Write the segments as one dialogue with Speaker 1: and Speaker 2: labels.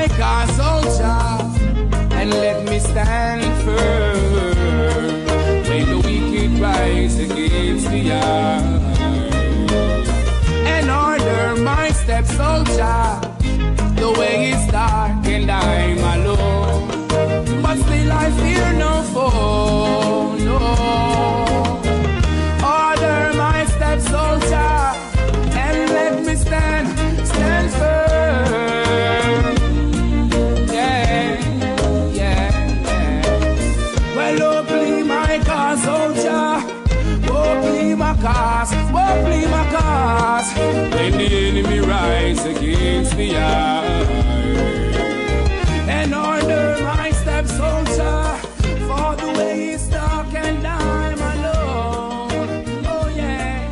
Speaker 1: my cause, oh Jah, and let me stand firm when the wicked rise against the earth. And order my steps, oh Jah, the way is dark and I'm alone, but still I fear no foe, no. Order my steps, oh Jah, and let me stand firm. Yeah, yeah, yeah. Well, oh, please my cause, oh Jah, oh, please my cause, oh, please my cause. When the enemy rise against the earth, and order my steps, oh Jah, for the way is dark and I'm alone. Oh yeah,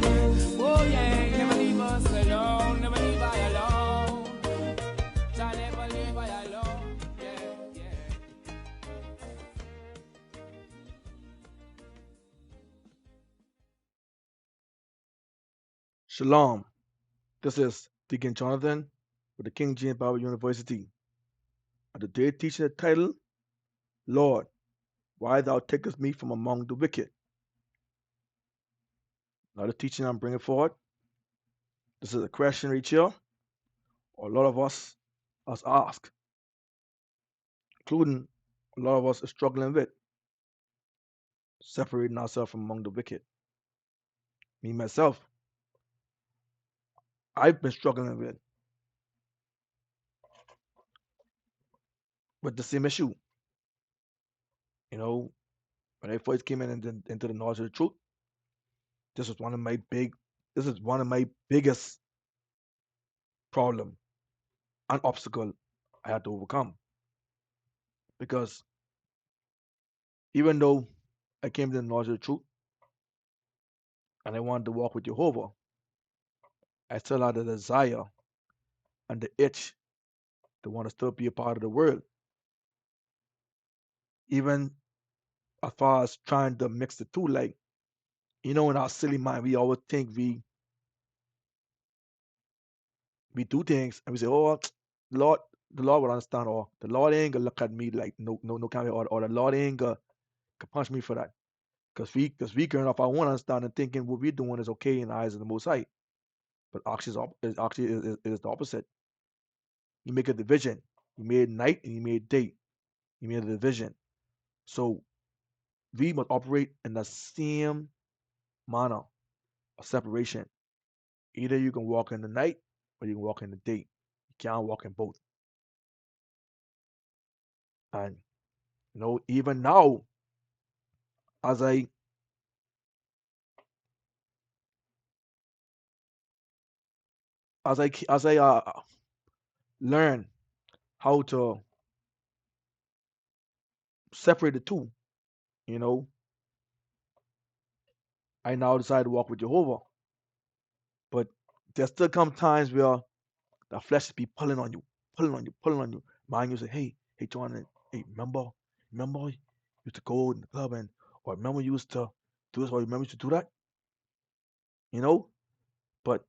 Speaker 1: never leave us alone, never leave I alone. Jah never leave I alone. Yeah, yeah.
Speaker 2: Shalom. This is Deacon Jonathan with the King James Bible University. And today teaching the title, Lord, why thou takest me from among the wicked. Now the teaching I'm bringing forward, this is a question right here, or a lot of us ask, including a lot of us are struggling with, separating ourselves from among the wicked. Me, myself, I've been struggling with the same issue. You know, when I first came into the knowledge of the truth, this is one of my biggest problem and obstacle I had to overcome. Because even though I came to the knowledge of the truth and I wanted to walk with Jehovah, I still had the desire and the itch to want to still be a part of the world. Even as far as trying to mix the two, like, in our silly mind, we always think we do things and we say, oh, Lord, the Lord will understand, or the Lord ain't gonna look at me like no kind of, or the Lord ain't gonna punch me for that. Because we growing up our own understanding, thinking what we're doing is okay in the eyes of the Most High. But actually is the opposite. You make a division. You made night and you made day. You made a division. So we must operate in the same manner of separation. Either you can walk in the night or you can walk in the day. You can't walk in both. And even now, as I learn how to separate the two, you know, I now decide to walk with Jehovah. But there still come times where the flesh be pulling on you, pulling on you, pulling on you. Mind you say, hey, John, hey, remember, you used to go in the club or remember you used to do this, or remember you used to do that, you know. But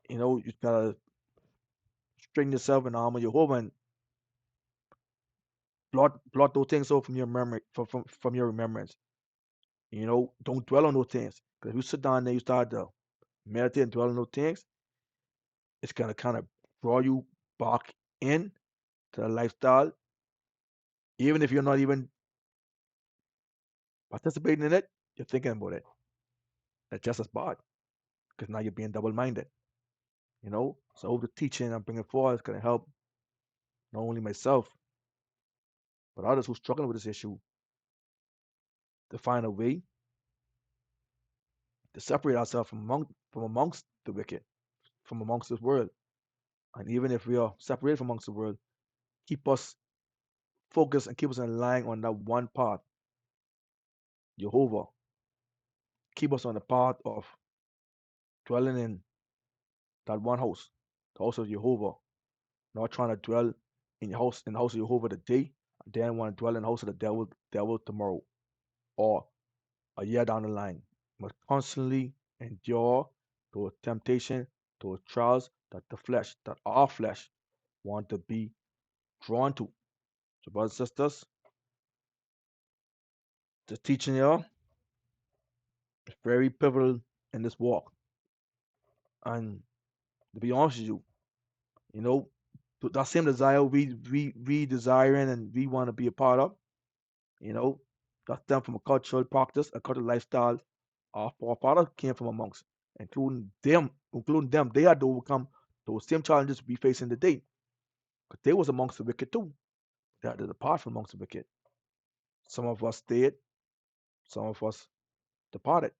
Speaker 2: you gotta straighten yourself in the arm of Jehovah and blot those things out from your memory, from your remembrance. Don't dwell on those things. Because if you sit down there, you start to meditate and dwell on those things, it's gonna kind of draw you back in to the lifestyle, even if you're not even participating in it, you're thinking about it. That's just as bad because now you're being double-minded. So I hope the teaching I'm bringing forward is going to help not only myself but others who struggling with this issue to find a way to separate ourselves from amongst the wicked, from amongst this world. And even if we are separated from amongst the world, keep us focused and keep us in line on that one path, Jehovah. Keep us on the path of dwelling in that one house, the house of Jehovah. Not trying to dwell in the house of Jehovah today, and then want to dwell in the house of the devil tomorrow, or a year down the line. Must constantly endure those temptation, those trials that our flesh want to be drawn to. So, brothers and sisters, the teaching here is very pivotal in this walk. And to be honest with you, you know, that same desire we desiring and we want to be a part of, you know, that's done from a cultural practice, a cultural lifestyle our forefathers came from amongst, including them, they had to overcome those same challenges we face in the day. Because they was amongst the wicked too. They had to depart from amongst the wicked. Some of us stayed, some of us departed.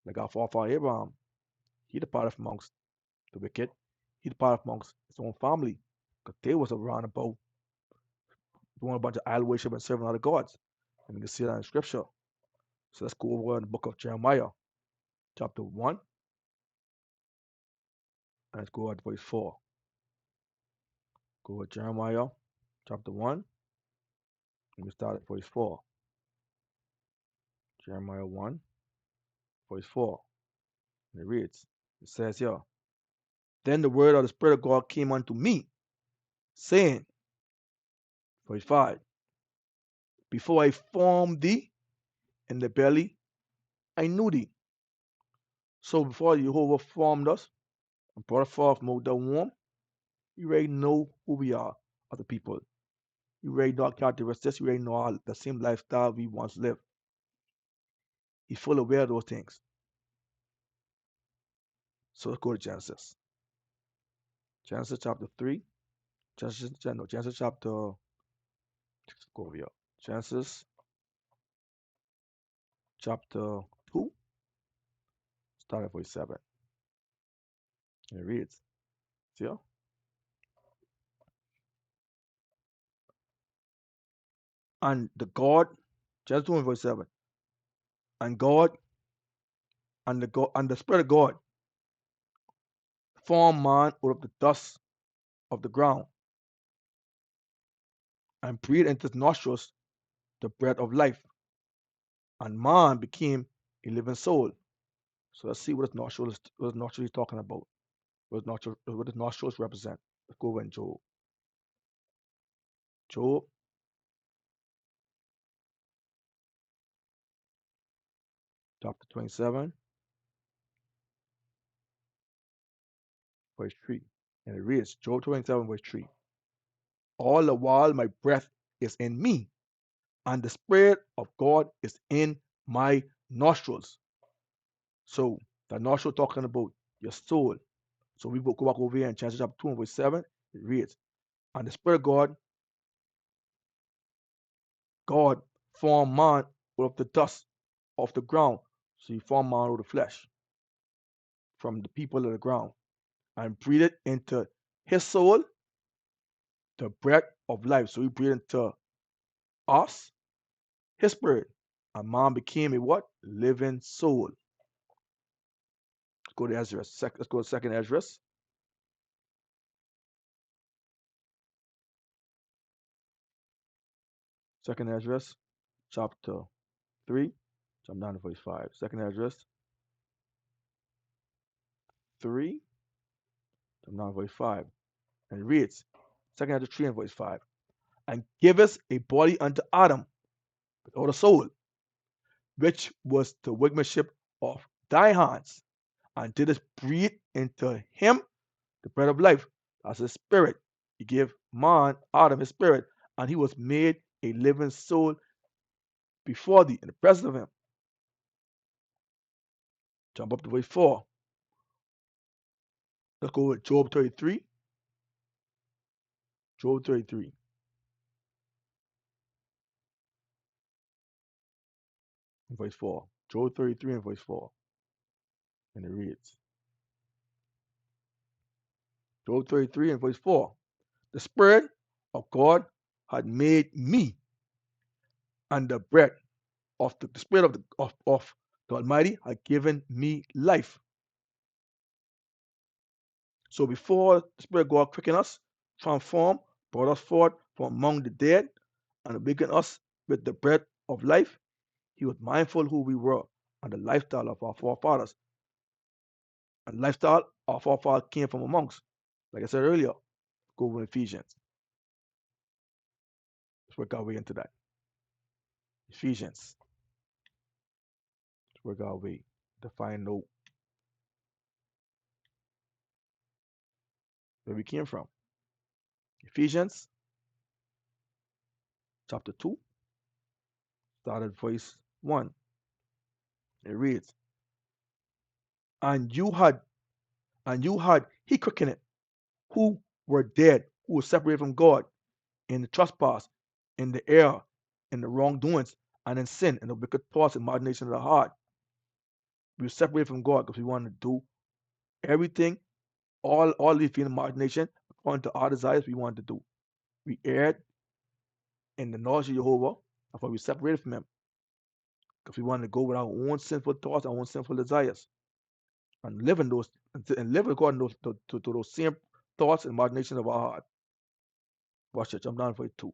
Speaker 2: Like our forefather Abraham, he departed from amongst the wicked. He departed from amongst his own family. Because they was around about doing a bunch of idol worship and serving other gods. And we can see that in scripture. So let's go over in the book of Jeremiah, chapter 1, and let's go at verse 4. Go with Jeremiah, chapter 1, and we start at verse 4. Jeremiah 1, verse 4. And it reads, it says here, Then the word of the Spirit of God came unto me, saying, verse 5, Before I formed thee in the belly, I knew thee. So before Jehovah formed us and brought us forth from the womb, you already know who we are as a people. You already know our characteristics. You already know the same lifestyle we once lived. He's fully aware of those things. So let's go to Genesis. Genesis chapter 3. Genesis chapter, let's go over here. Genesis chapter 2, start at verse 7. And it reads, see here? And the God, Genesis 2 and verse 7. And God, and the Spirit of God formed man out of the dust of the ground and breathed into his nostrils the breath of life. And man became a living soul. So let's see what his nostrils is talking about. What his nostrils represent. Let's go over in Job. Job chapter 27, verse 3. And it reads, Job 27, verse 3. All the while my breath is in me, and the Spirit of God is in my nostrils. So the nostril talking about your soul. So we will go back over here in Genesis chapter 2 and verse 7. It reads, And the Spirit of God formed man out of the dust of the ground. So he formed man out of the flesh from the people of the ground and breathed into his soul the breath of life. So he breathed into us, his spirit. And man became a what? Living soul. Let's go to Ezra. Let's go to second Ezra. Second Ezra, chapter 3. Jump down to verse 5. Second Ezra 3. Jump down to verse 5. And it reads, Second Ezra 3 and verse 5. And givest a body unto Adam without a soul, which was the workmanship of thy hands, and didst breathe into him the breath of life, as a spirit. He gave man out of his spirit, and he was made a living soul before thee, in the presence of him. Jump up to verse 4. Let's go with Job 33. Job 33. Verse 4. Job 33 and verse 4. And it reads, Job 33 and verse 4. The Spirit of God had made me, and the breath of the Spirit of the Almighty had given me life. So before the Spirit of God quickened us, transformed, brought us forth from among the dead, and awakened us with the breath of life, he was mindful who we were and the lifestyle of our forefathers. And the lifestyle of our forefathers came from amongst. Like I said earlier, go over Ephesians. Let's work our way into that. Ephesians. Let's work our way to find out where we came from. Ephesians chapter 2, start at verse 1. It reads, And you had he quickened it, who were dead, who were separated from God in the trespass, in the error, in the wrongdoings, and in sin, and the wicked thoughts and imagination of the heart. We were separated from God because we wanted to do everything, all the feeling imagination, according to our desires we wanted to do. We erred in the knowledge of Jehovah, that's why we separated from him. Because we wanted to go with our own sinful thoughts, our own sinful desires, and live in those and live according to those same thoughts and imaginations of our heart. Watch it, jump down for it too.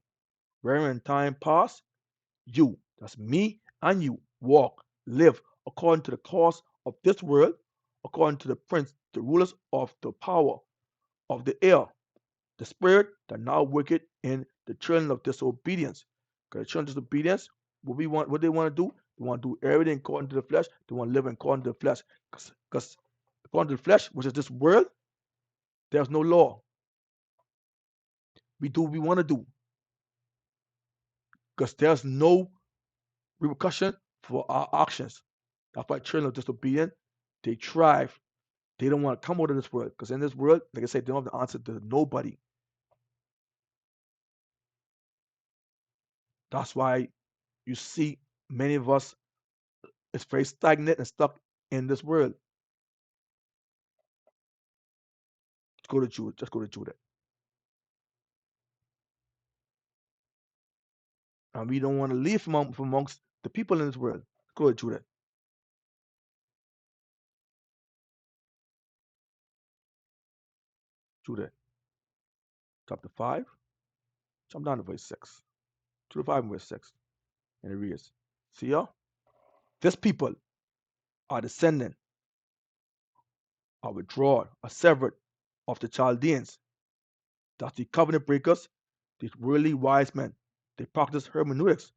Speaker 2: Wherein in time past, you, that's me and you, walk, live according to the course of this world, according to the prince, the rulers of the power of the air, the spirit that now worketh in the children of disobedience. Because the children of disobedience, what they want to do, they want to do everything according to the flesh. They want to live according to the flesh. Because according to the flesh, which is this world, there's no law. We do what we want to do. Because there's no repercussion for our actions. That's why children of disobedience, they thrive. They don't want to come out of this world. Because in this world, like I said, they don't have the answer to nobody. That's why you see many of us is very stagnant and stuck in this world. Let's go to Jude. Just go to Jude. And we don't want to live from amongst the people in this world. Let's go to Jude. Jude, chapter 5. Jump down to verse 6. Jude 5 and verse 6. And it reads, see ya? This people are descendant, are withdrawn, are severed of the Chaldeans. That's the covenant breakers, these worldly wise men. They practice hermeneutics,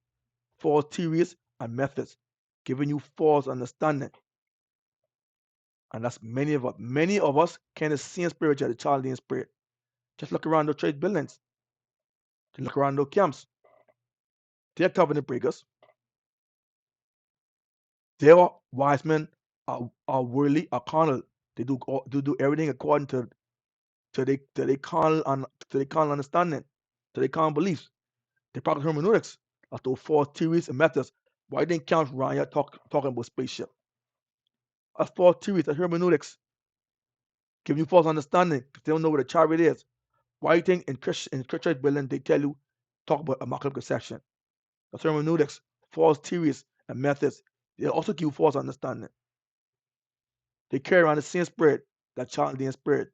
Speaker 2: false theories and methods, giving you false understanding. And that's many of us. Many of us kind of see spirit as the Chaldean spirit. Just look around those church buildings. Just look around those camps. They're covenant breakers. Their wise men are worldly, are carnal. They do everything according to their carnal understanding, to their carnal beliefs. They practice hermeneutics, as those false theories and methods. Why didn't camps around here talking about spaceship? As false theories and hermeneutics, giving you false understanding because they don't know what a chariot is. Why do you think in church building they tell you talk about immaculate conception? That's hermeneutics, false theories and methods. They also give you false understanding. They carry around the same spirit, that Chaldean spirit.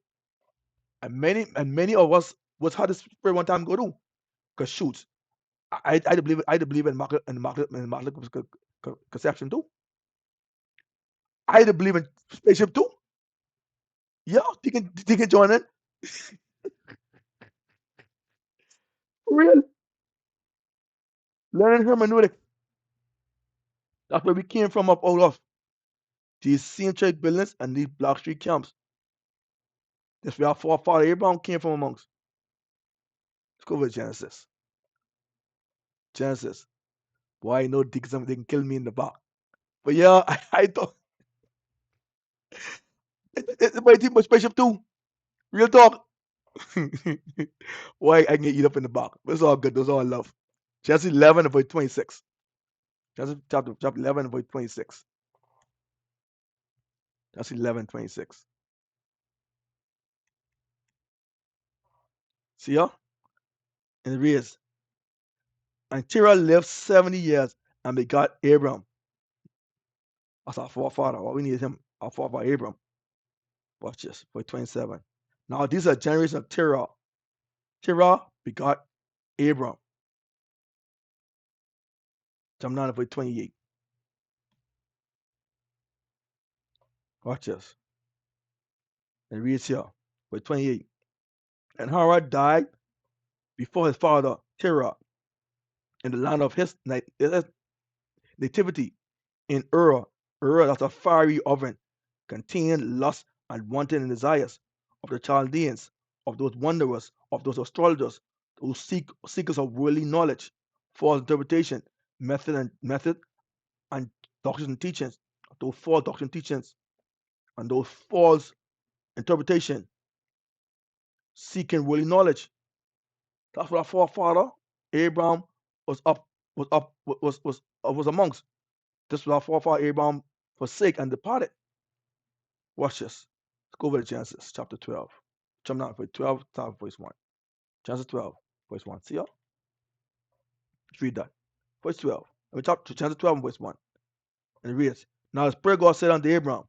Speaker 2: And many of us was how the spirit one time go to. Because shoot, I believe in immaculate conception too. I believe in spaceship too. Yeah, Deacon Jonathan. For real. Learning hermeneutics. That's where we came from up out of. These same church buildings and these Block Street camps. That's where our forefather Abraham came from amongst. Let's go with Genesis. Genesis. Boy, I know they can kill me in the back. But yeah, I thought it's my team was spaceship too. Real talk. Why I can get eat up in the back. But it's all good. Those all love. Genesis 11 and verse 26. Genesis chapter 11 and verse 26. Genesis 11 26. See ya? And it reads, and Terah lived 70 years and begot Abram. That's our forefather. All we need is him, our forefather Abram. Watch this, verse 27. Now these are generations of Terah. Terah begot Abram. Jump down to verse 28. Watch this. And it reads here, verse 28. And Harah died before his father Terah in the land of his nativity, in Ur. Ur, that's a fiery oven, contained lust and wanton desires of the Chaldeans, of those wanderers, of those astrologers, those seekers of worldly knowledge, false interpretation, method and doctrines and teachings, those false doctrine teachings and those false interpretation, seeking worldly knowledge. That's what our forefather Abraham was up was amongst. This was our forefather Abraham forsake and departed. Watch this. Let's go over to Genesis chapter 12. Jump down for 12, start verse 1. Genesis 12, verse 1. See ya? Let's read that. Verse 12. We talk to Genesis 12 verse 1. And it reads, Now the Spirit of God said unto Abraham,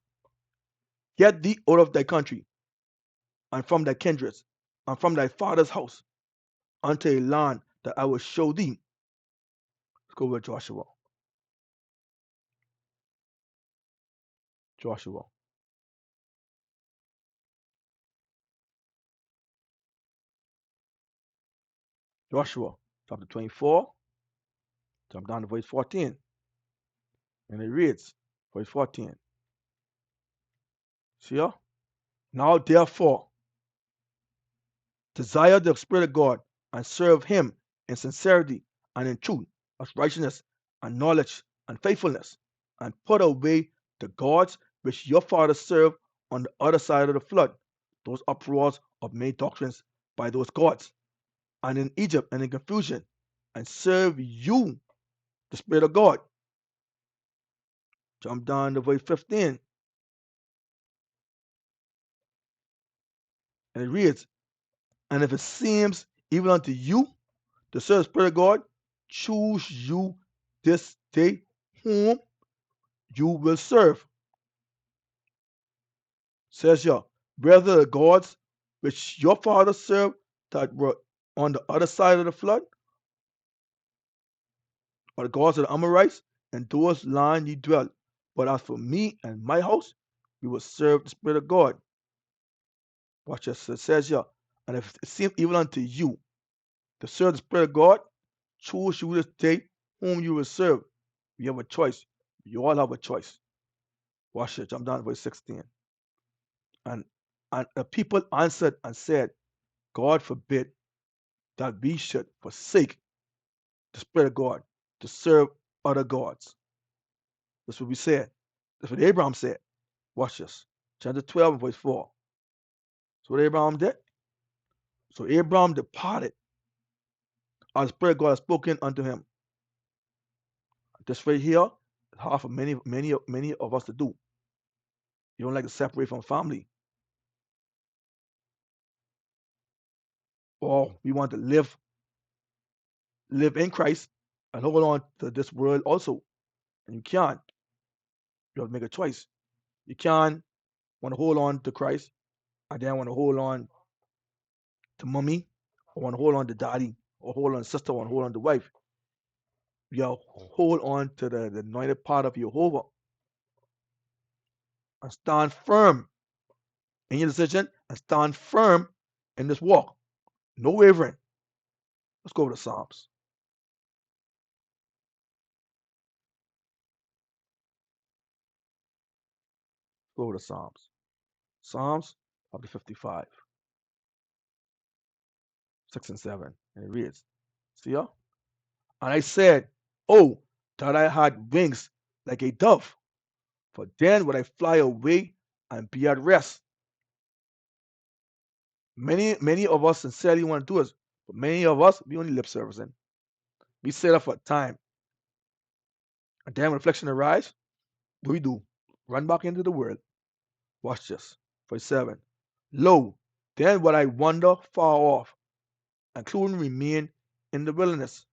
Speaker 2: Get thee out of thy country, and from thy kindreds, and from thy father's house, unto a land that I will show thee. Let's go over to Joshua. Joshua. Joshua, chapter 24. Jump down to verse 14. And it reads, verse 14. See ya? Now therefore, desire the Spirit of God and serve him in sincerity and in truth, as righteousness and knowledge and faithfulness, and put away the gods which your fathers served on the other side of the flood, those uproars of many doctrines by those gods, and in Egypt and in confusion, and serve you, the Spirit of God. Jump down to verse 15, and it reads, And if it seems evil unto you to serve the Spirit of God, choose you this day whom you will serve. Says here, whether the gods which your fathers served that were on the other side of the flood, or the gods of the Amorites, and those land ye dwell. But as for me and my house, we will serve the Spirit of God. Watch this. It says here, and if it seems evil unto you to serve the Spirit of God, choose you this day whom you will serve. You have a choice. You all have a choice. Watch it. Jump down to verse 16. And, and the people answered and said, God forbid that we should forsake the Spirit of God to serve other gods. That's what we said. That's what Abraham said. Watch this. Chapter 12, verse 4. So what Abraham did? So Abraham departed as the Spirit of God had spoken unto him. This right here is hard for many of us to do. You don't like to separate from family. Or we want to live in Christ and hold on to this world also. And you can't. You have to make a choice. You can't want to hold on to Christ and then want to hold on to mommy, or want to hold on to daddy, or hold on to sister, or hold on to wife. You hold on to the anointed part of Jehovah and stand firm in your decision and stand firm in this walk. No wavering. Let's go over to Psalms. Go over to Psalms. Psalms chapter 55, 6 and 7. And it reads, see ya? And I said, Oh, that I had wings like a dove, for then would I fly away and be at rest. Many of us sincerely want to do it, but many of us, we only lip servicing. We set up for time. And then when reflection arrives, what we do? Run back into the world. Watch this. Verse 7. Lo, then would I wander far off, including remain in the wilderness.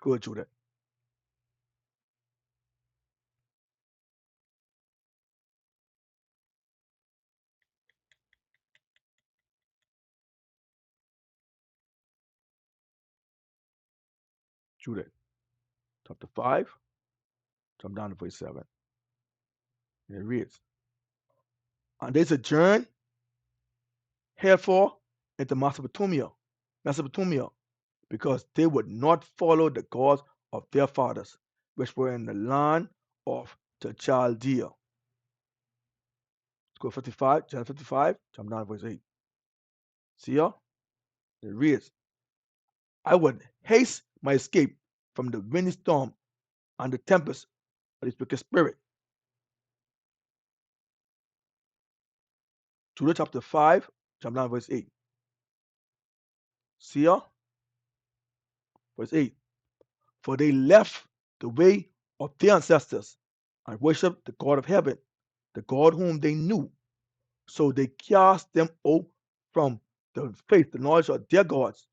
Speaker 2: Go through that. Through that. Chapter 5, jump down to verse 7. And it reads, And they sojourned herefore into Mesopotamia, because they would not follow the gods of their fathers, which were in the land of the Chaldea. Let's go 55, chapter 55, jump down verse 8. See ya? It reads, I would haste my escape from the windy storm and the tempest of this wicked spirit. Judah chapter 5, jump down verse 8. See ya? Verse 8. For they left the way of their ancestors and worshiped the God of heaven, the God whom they knew. So they cast them out from the faith, the knowledge of their gods.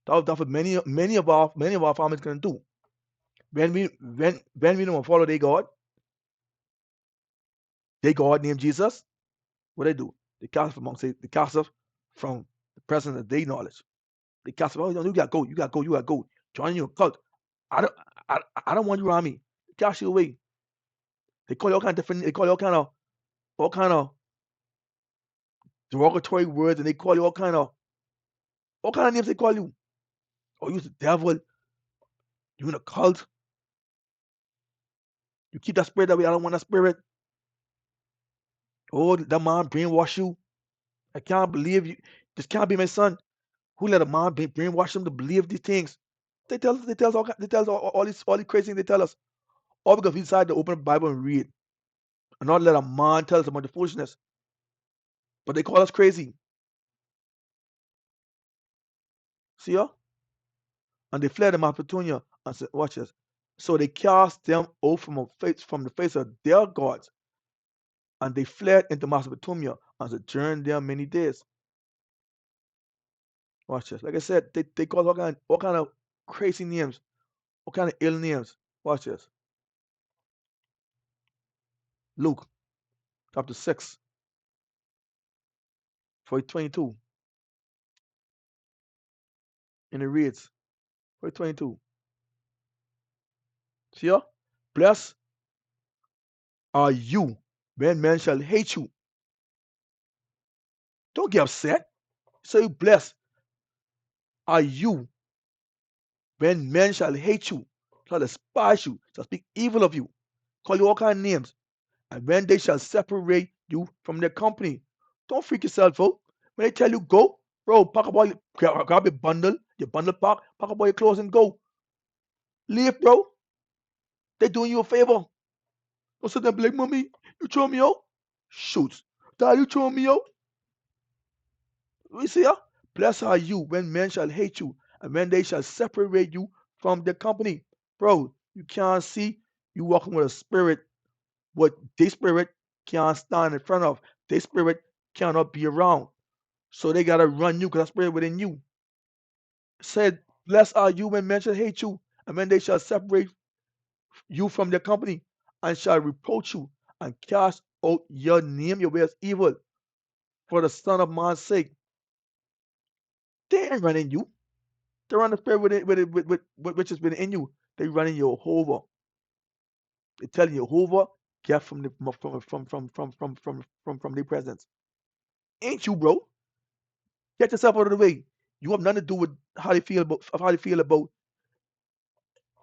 Speaker 2: That's what many of our families gonna do. When we don't follow their God named Jesus, what they do? They cast us from the presence of their knowledge. They cast us, oh, you gotta go. Join your cult. I don't I don't want you around me. They cast you away. They call you all kind of different. They call you all kind of derogatory words, and they call you all kind of names. They call you. Oh, you the devil. You in a cult. You keep that spirit that way. I don't want that spirit. Oh, that man brainwash you. I can't believe you. This can't be my son. Who let a man brainwash him to believe these things? They tell us all these crazy things they tell us. All because we decided to open the Bible and read. And not let a man tell us about the foolishness. But they call us crazy. See ya? And they fled in Macedonia and said, watch this. So they cast them out from the face of their gods, and they fled into Mesopotamia and sojourned there many days. Watch this. Like I said, they call all kind of crazy names, all kind of ill names. Watch this. Luke chapter 6, verse 22. And it reads, verse 22. See ya? Blessed are you when men shall hate you. Don't get upset. Say blessed are you when men shall hate you, shall despise you, shall speak evil of you, call you all kind of names, and when they shall separate you from their company. Don't freak yourself out. When they tell you go, bro, pack up grab your bundle pack up all your clothes and go. Leave, bro. They're doing you a favor. Don't sit there and be like, mommy, you throw me out? Shoot. Dad, you throw me out? We see ya? Blessed are you when men shall hate you, and when they shall separate you from their company. Bro, you can't see you walking with a spirit, what this spirit can't stand in front of. This spirit cannot be around. So they gotta run you because that spirit within you. Said, blessed are you when men shall hate you, and when they shall separate you from their company, and shall reproach you, and cast out your name, your way as evil, for the Son of Man's sake. They ain't running you. They run the spirit which is within you. They running Jehovah. They telling Jehovah, get from their presence. Ain't you, bro? Get yourself out of the way. You have nothing to do with how they feel about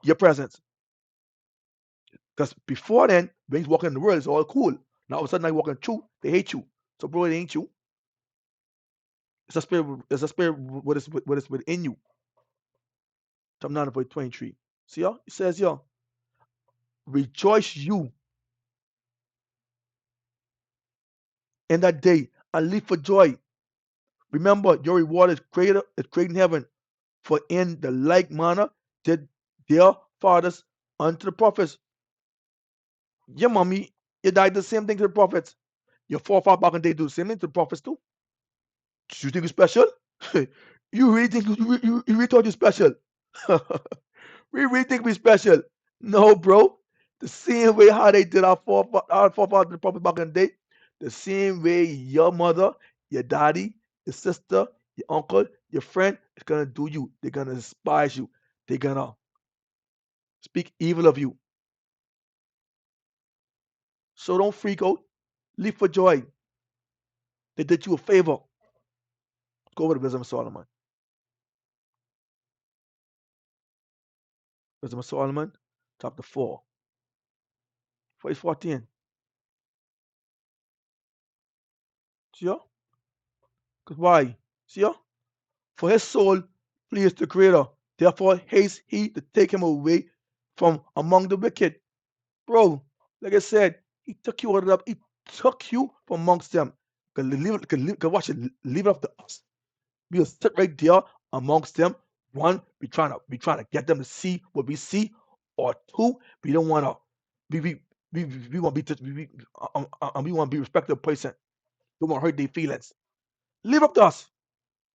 Speaker 2: your presence. Because before then, when you walk in the world, it's all cool. Now all of a sudden, now you walking through, they hate you. So, bro, it ain't you. It's a spirit. It's a spirit. What is within you? Psalm 9 verse 23. See, y'all? It says, y'all, rejoice you in that day and leap for joy. Remember, your reward is greater, in heaven. For in the like manner did their fathers unto the prophets. Your mommy, you died the same thing to the prophets. Your forefathers back in the day do the same thing to the prophets too. Do you think you're special? You really think you really thought you're special? We really think we're special? No, bro. The same way how they did our forefathers, the prophets back in the day, the same way your mother, your daddy, your sister, your uncle, your friend is gonna do you. They're gonna despise you. They're gonna speak evil of you. So don't freak out. Live for joy. They did you a favor. Go over to Wisdom of Solomon. Wisdom of Solomon, chapter 4, verse 14. See ya? Because why? See ya? For his soul pleased the Creator. Therefore haste he to take him away from among the wicked. Bro, like I said, he took you out of he took you from amongst them. Cause watch it, leave it up to us. We'll sit right there amongst them. One, we trying to get them to see what we see, or two, we don't want to. We want to we want to be respectful person. Don't want to hurt their feelings. Leave it up to us.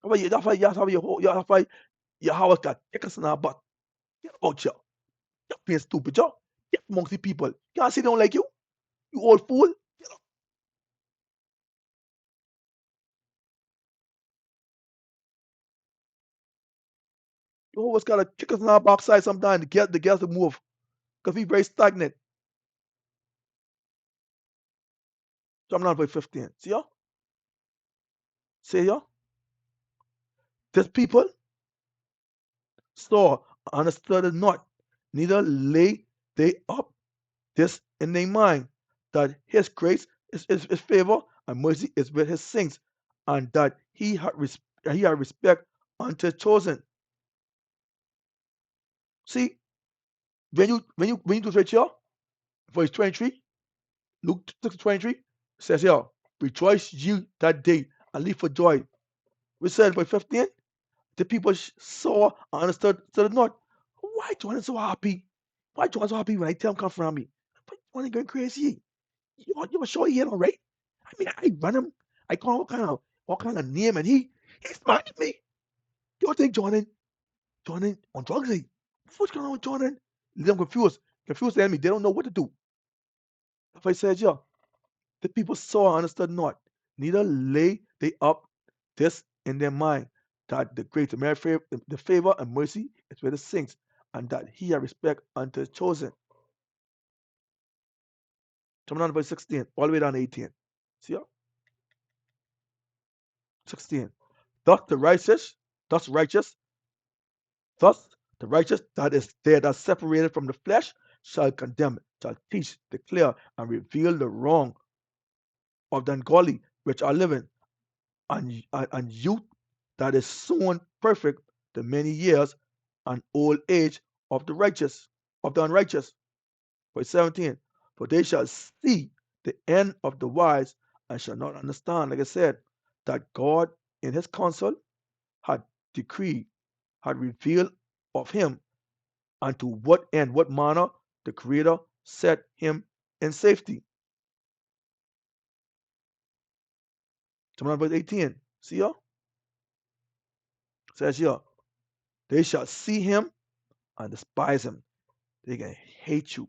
Speaker 2: That's why your house got kick us in our butt. Get out here. You're being stupid, yo. Get amongst the people. Can't see they don't like you. You old fool. You always gotta kick us in our backside sometimes to get the girls to move. Because we very stagnant. So I'm not by 15. See ya? See ya? This people saw, understood it not, neither lay they up this in their mind, that his grace is favor and mercy is with his saints, and that he had respect unto his chosen. See, when you do right here, verse 23, Luke 6:23 says here, rejoice you that day and leap for joy. We said verse 15, the people saw and understood it not. Why John is so happy? Why John is so happy when I tell him come from me? But John is going crazy. You were sure he had all right? I mean, I run him. I call him all kind of name, and he's mad at me. You think Jordan on drugs? What's going on with Jordan? Leave them confused the enemy. They don't know what to do. If I said, yeah, the people saw and understood not, neither lay they up this in their mind, that the great the favor and mercy is with the saints, and that he had respect unto his chosen. Coming down to verse 16, all the way down to 18. See ya? 16. Thus the righteous, thus righteous, thus the righteous that is there that separated from the flesh shall condemn it, shall teach, declare, and reveal the wrong of the ungodly which are living, and youth that is sown perfect the many years, and old age of the righteous, of the unrighteous. Verse 17. For they shall see the end of the wise and shall not understand, like I said, that God in his counsel had decreed, had revealed of him, and to what end, what manner the Creator set him in safety. So verse 18. See here? It says here, they shall see him and despise him. They can hate you.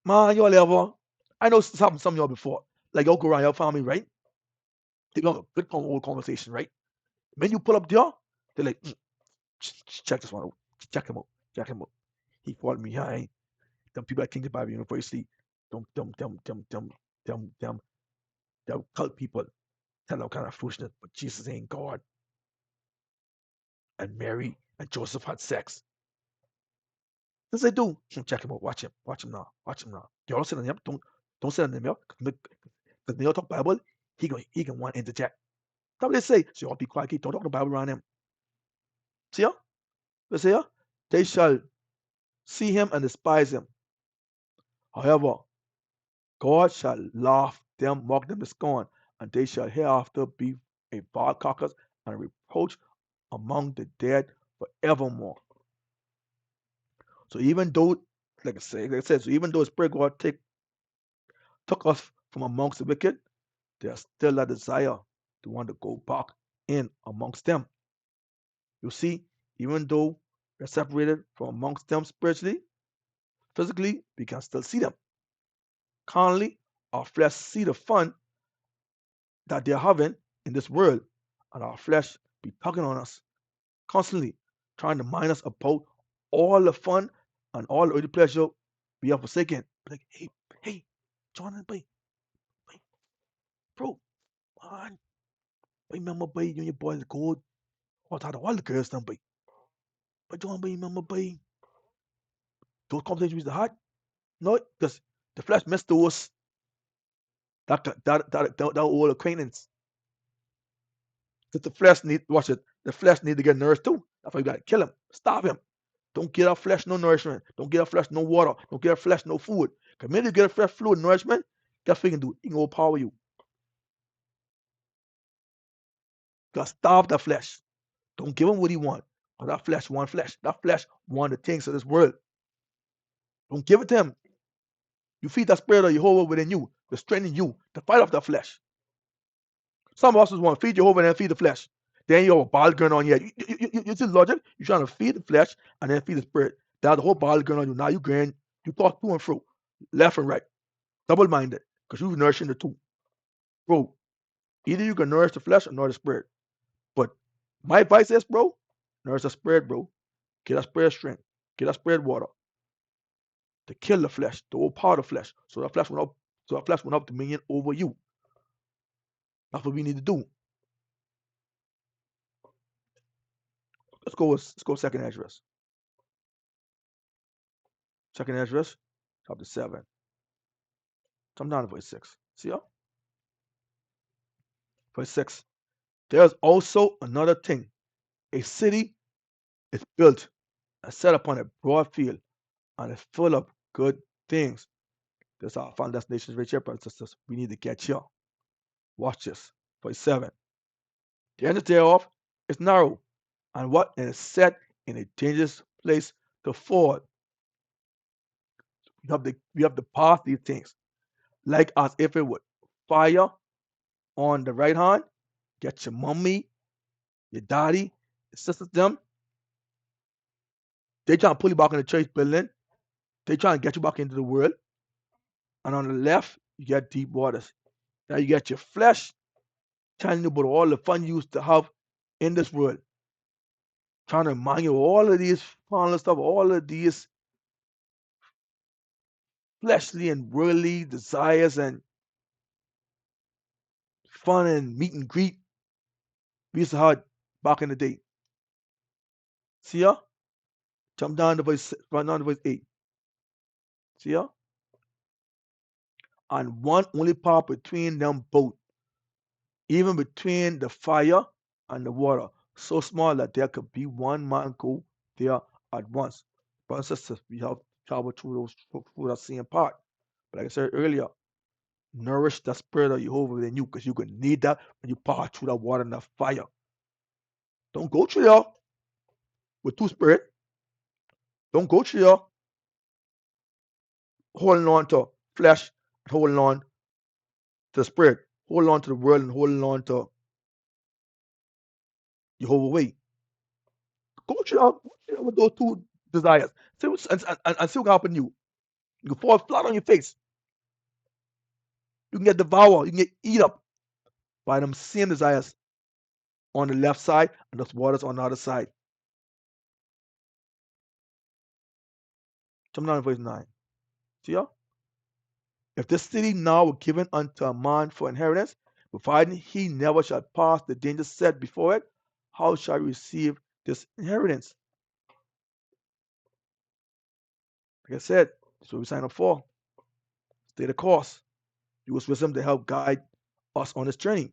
Speaker 2: Man, y'all ever? I know this happened to some of y'all before. Like y'all go around your family, right? They got a good old conversation, right? When you pull up there, they're like, check this one out. Check him out. Check him out. He fought me high. Them people at King's Bible University, them cult people tell them kind of foolishness, but Jesus ain't God. And Mary and Joseph had sex. Yes, they do. Check him out. Watch him now. Watch him now. Y'all sit on him. Don't sit on him, yo. Because when you talk Bible, he can want to interject. That's what they say. So y'all be quiet. Don't talk the Bible around him. See ya? They say ya? They shall see him and despise him. However, God shall laugh them, mock them to scorn, and they shall hereafter be a vile carcass and a reproach among the dead forevermore. So even though, like I said, so even though Spirit God took us from amongst the wicked, there's still a desire to want to go back in amongst them. You see, even though we're separated from amongst them spiritually, physically, we can still see them. Carnally, our flesh see the fun that they're having in this world, and our flesh be tugging on us constantly, trying to mind us about all the fun and all the pleasure we have forsaken. Like, hey, Jonathan, bro, Man, I remember by when you boil the gold, what had all the girls done by. But don't remember by those conversations we used to have. No, because the flesh missed those that old acquaintance. Because the flesh need watch it. The flesh need to get nourished too. That's why you gotta kill him. Stop him. Don't get our flesh no nourishment. Don't get our flesh no water. Don't get our flesh no food. Because when you get a fresh fluid nourishment, guess what you can do? It can overpower you. You gotta starve that flesh. Don't give him what he want. Because that flesh want flesh. That flesh want the things of this world. Don't give it to him. You feed that spirit of Jehovah within you, to strengthen you, to fight off that flesh. Some of us just want to feed Jehovah and then feed the flesh. Then you have a battle going on here. You see logic? You're trying to feed the flesh and then feed the spirit. That's the whole battle going on you. Now you talk to and fro, left and right, double-minded, because you're nourishing the two. Bro, either you can nourish the flesh or nourish the spirit. But my advice is, bro, nourish the spirit, bro. Get that spirit strength. Get that spirit water. To kill the flesh, to overpower the flesh. So that flesh will have dominion over you. That's what we need to do. Let's go second address. Second address, chapter 7. Come down to verse 6. See ya? Verse 6. There's also another thing. A city is built and set upon a broad field and is full of good things. That's our final destination right here, brothers and sisters. We need to get here. Watch this. Verse 7. The entrance thereof is narrow, and what is set in a dangerous place to fall. We have to pass these things. Like as if it would fire on the right hand, get your mommy, your daddy, your sisters, them. They trying to pull you back in the church building. They trying to get you back into the world. And on the left, you get deep waters. Now you get your flesh telling you about all the fun you used to have in this world. Trying to remind you of all of these fun stuff, all of these fleshly and worldly desires and fun and meet and greet we used to have back in the day. See ya? Jump down to verse 8. See ya? And one only part between them both, even between the fire and the water, so small that there could be one man go there at once. Brothers and sisters, we have traveled through that same part. But like I said earlier, nourish the spirit of Jehovah within you, because you're gonna need that when you pass through that water and that fire. Don't go through there with two spirit. Don't go through there holding on to flesh, holding on to the spirit, holding on to the world, and holding on to Jehovah way. Go through there with those two desires. And see what can happen to you. You can fall flat on your face. You can get devoured. You can get eat up by them same desires on the left side and those waters on the other side. Jump down to verse 9. See ya? If this city now were given unto a man for inheritance, providing he never shall pass the danger set before it, how shall he receive this inheritance? Like I said, that's what we sign up for. Stay the course. Use wisdom to help guide us on this journey.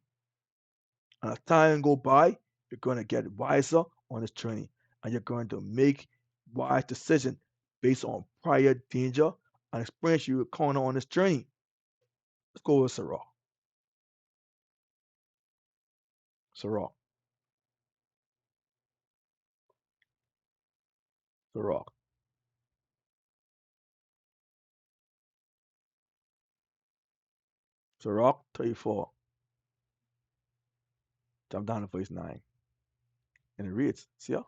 Speaker 2: And as time go by, you're going to get wiser on this journey, and you're going to make wise decisions based on prior danger and experience you encounter on this journey. Let's go with Sarah. Sarah. Sarah. Sarah 34. Jump down to verse 9. And it reads, see ya?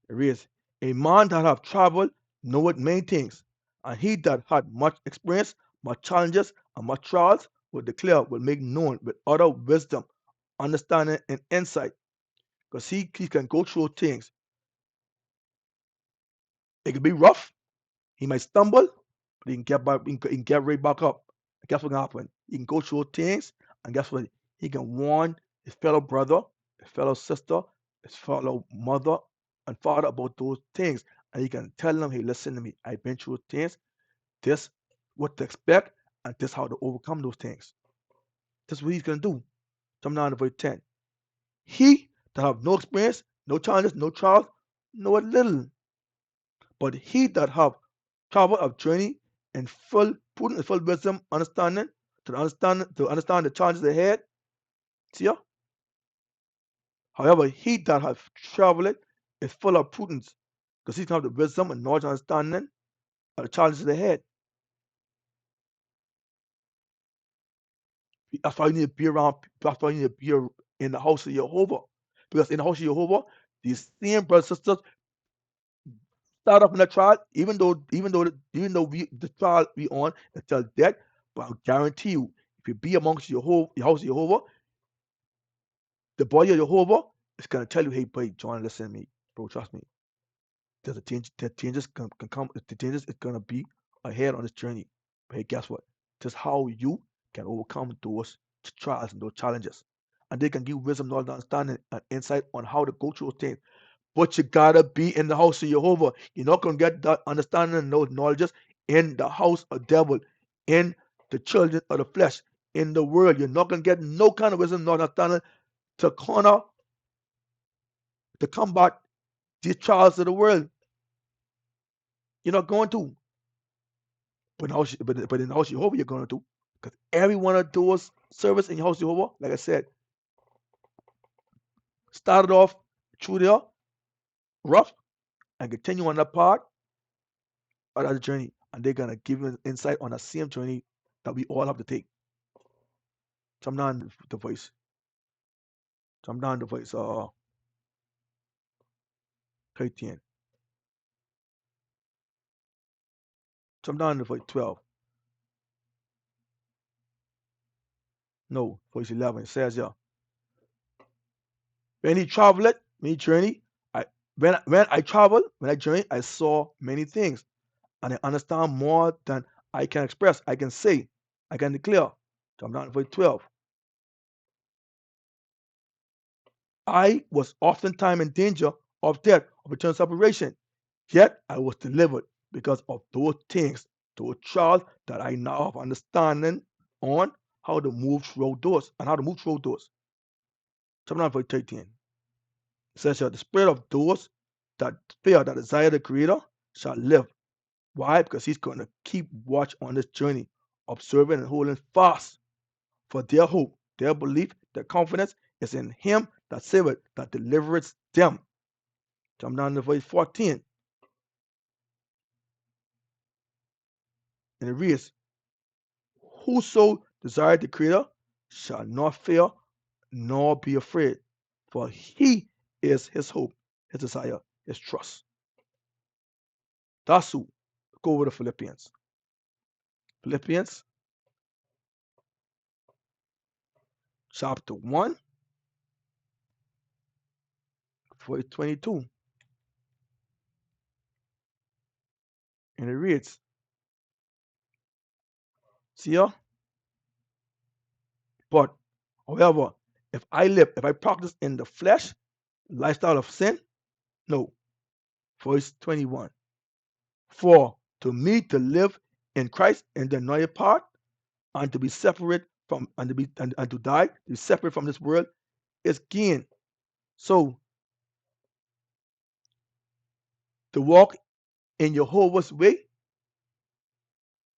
Speaker 2: It reads, a man that have traveled knoweth many things, and he that had much experience, much challenges, and much trials will declare, will make known with utter wisdom, understanding, and insight. Because he can go through things. It can be rough. He might stumble, but he can get back, he can get right back up. And guess what can happen? He can go through things And guess what? He can warn his fellow brother, his fellow sister, his fellow mother and father about those things. And he can tell them, hey, listen to me. I've been through things. This what to expect, and this how to overcome those things. This is what he's going to do. Psalm 9 verse 10. He that have no experience, no challenges, no trials, knoweth little. But he that have travel of journey and full prudence and full wisdom, understanding, to understand the challenges ahead. See ya? However, he that have traveled is full of prudence, because he's going to have the wisdom and knowledge and understanding of the challenges ahead. That's why you need to be around. That's why you need to be in the house of Jehovah, because in the house of Jehovah, these same brothers and sisters start off in the trial, even though the trial we on until death. But I guarantee you, if you be amongst your house of Jehovah, the body of Jehovah is gonna tell you, hey, boy, John, listen to me, bro, trust me. There's a change. The changes can come. The changes is gonna be ahead on this journey. But hey, guess what? Just how you can overcome those trials and those challenges, and they can give wisdom, knowledge, understanding, and insight on how to go through those things. But you gotta be in the house of Jehovah. You're not gonna get that understanding and those knowledges in the house of devil, in the children of the flesh, in the world. You're not gonna get no kind of wisdom, knowledge, understanding to corner, to combat these trials of the world. You're not going to. But in the house of Jehovah, you're going to. Because every one of those service in your house of Jehovah, like I said, started off through there rough and continue on that part of that journey. And they're going to give you insight on the same journey that we all have to take. So I'm not in the voice. So I'm not in the voice 13. So I'm not in the voice 12. No, voice 11. It says, yeah. When he traveled, when he journeyed, when I traveled, when I journeyed, I saw many things. And I understand more than I can express, I can say, I can declare. Psalm 9 verse 12. I was oftentimes in danger of death, of eternal separation, yet I was delivered because of those things, those trials that I now have understanding on how to move through those and how to move through those. Psalm 9 verse 13. It says here, the spirit of those that fear, that desire the Creator, shall live. Why? Because he's going to keep watch on this journey, observing and holding fast. For their hope, their belief, their confidence is in him that saveth, that delivereth them. Jump down to verse 14. And it reads, whoso desire the Creator shall not fear nor be afraid, for he is his hope, his desire, his trust. That's who. Go over to Philippians. Philippians chapter 1, verse 22. And it reads, see here? But, however, if I practice in the flesh, lifestyle of sin, no. Verse 21. For to me to live in Christ in the another part, and to be separate from and to die, to be separate from this world is gain. So to walk in Jehovah's way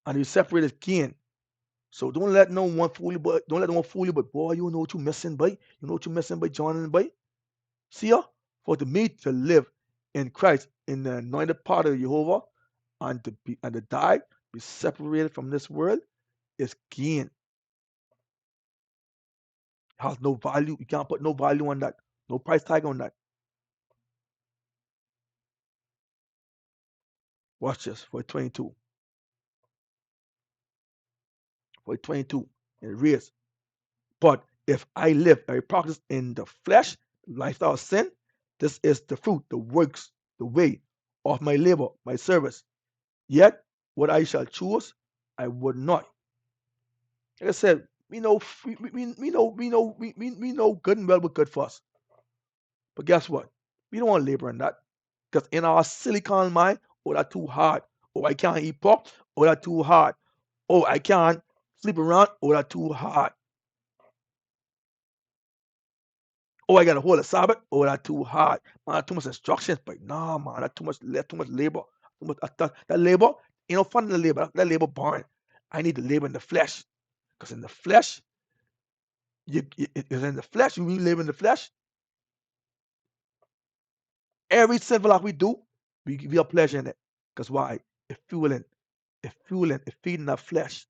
Speaker 2: and to be separate is gain. So don't let no one fool you, but boy, you know what you're missing, boy. You know what you're missing, by John, boy. See ya? For to me to live in Christ in the anointed part of Jehovah and to die, be separated from this world is gain. Has no value. You can't put no value on that. No price tag on that. Watch this for 22. For 22. It reads, but if I live a practice in the flesh, lifestyle of sin, this is the fruit, the works, the way of my labor, my service. Yet what I shall choose, I would not. Like I said, we know good and well what's good for us. But guess what? We don't want to labor in that. Because in our silicon mind, oh, that's too hard. Oh, I can't eat pork. Oh, that's too hard. Oh, I can't sleep around. Oh, that's too hard. Oh, I got to hold a Sabbath. Oh, that's too hard. Man, that's too much instructions. But nah, man, that's too much labor. That labor, fun in the labor. That labor boring. I need to labor in the flesh. Because in the flesh, in the flesh, when you live in the flesh, every sinful act we do, we are pleasure in it. Because why? It's fueling. It's feeding our flesh.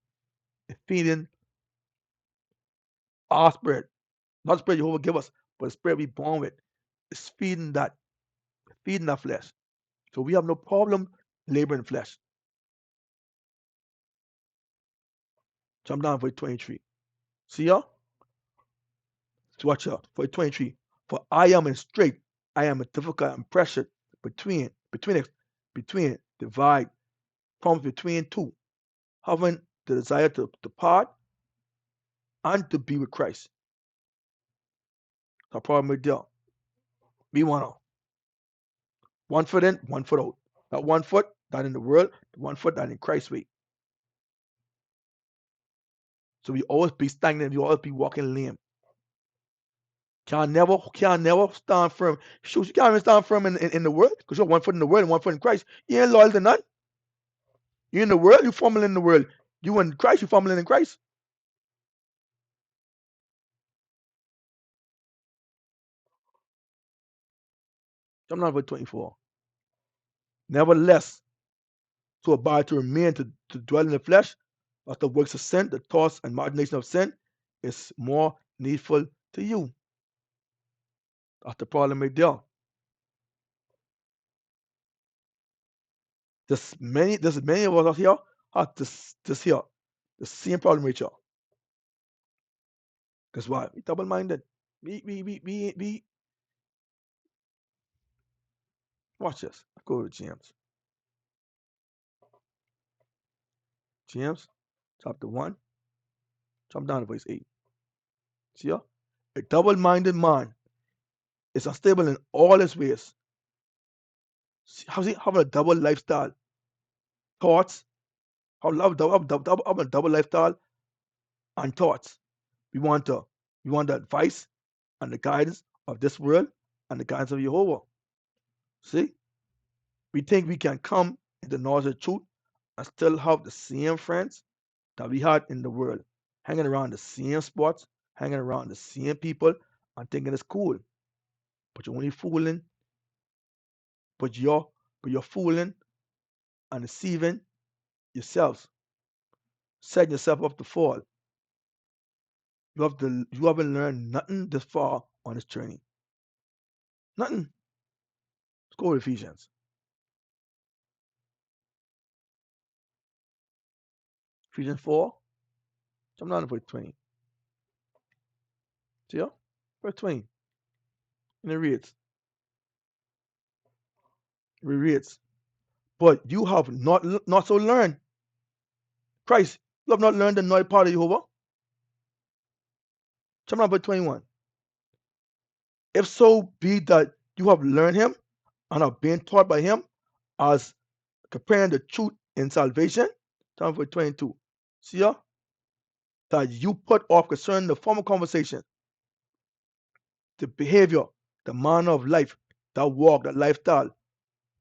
Speaker 2: It's feeding our spirit. Not the spirit Jehovah give us, but the spirit we born with. It's feeding that, feeding our flesh. So we have no problem laboring flesh. Jump down for 23. See y'all? So watch out for 23. For I am in strait, I am in difficult and pressure between divide, comes between two, having the desire to depart and to be with Christ. The problem with there. We want to one foot in, one foot out. That one foot that in the world, one foot that in Christ's way. So we always be stagnant, we always be walking lame. Can't never stand firm. Shoot, you can't even stand firm in the world because you're one foot in the world and one foot in Christ. You ain't loyal to none. You in the world, you fumbling in the world. You in Christ, you fumbling in Christ. Jump down verse 24. Nevertheless, to abide, to remain, to dwell in the flesh, of the works of sin, the thoughts and imagination of sin, is more needful to you. That's the problem right there. There's many of us out here have this here, the same problem right here. Because why? We double-minded. We watch this. Go to James. James, chapter 1, jump down to verse 8. See ya? A double-minded man is unstable in all his ways. How's he having a double lifestyle? Thoughts, how a double lifestyle and thoughts. We want the advice and the guidance of this world and the guidance of Jehovah. See? We think we can come into knowledge of the truth and still have the same friends that we had in the world, hanging around the same spots, hanging around the same people, and thinking it's cool. But you're only fooling, but you're fooling and deceiving yourselves, setting yourself up to fall. You haven't learned nothing this far on this journey. Nothing. Let's go to Ephesians. Ephesians 4. Jump down to verse 20. See ya? Verse 20. And it reads. But you have not so learned. Christ, you have not learned the knowledge part of Jehovah. Jump down to verse 21. If so be that you have learned him and are being taught by him as comparing the truth in salvation. Jump down to verse 22. See ya? That you put off concerning the former conversation, the behavior, the manner of life, that walk, that lifestyle,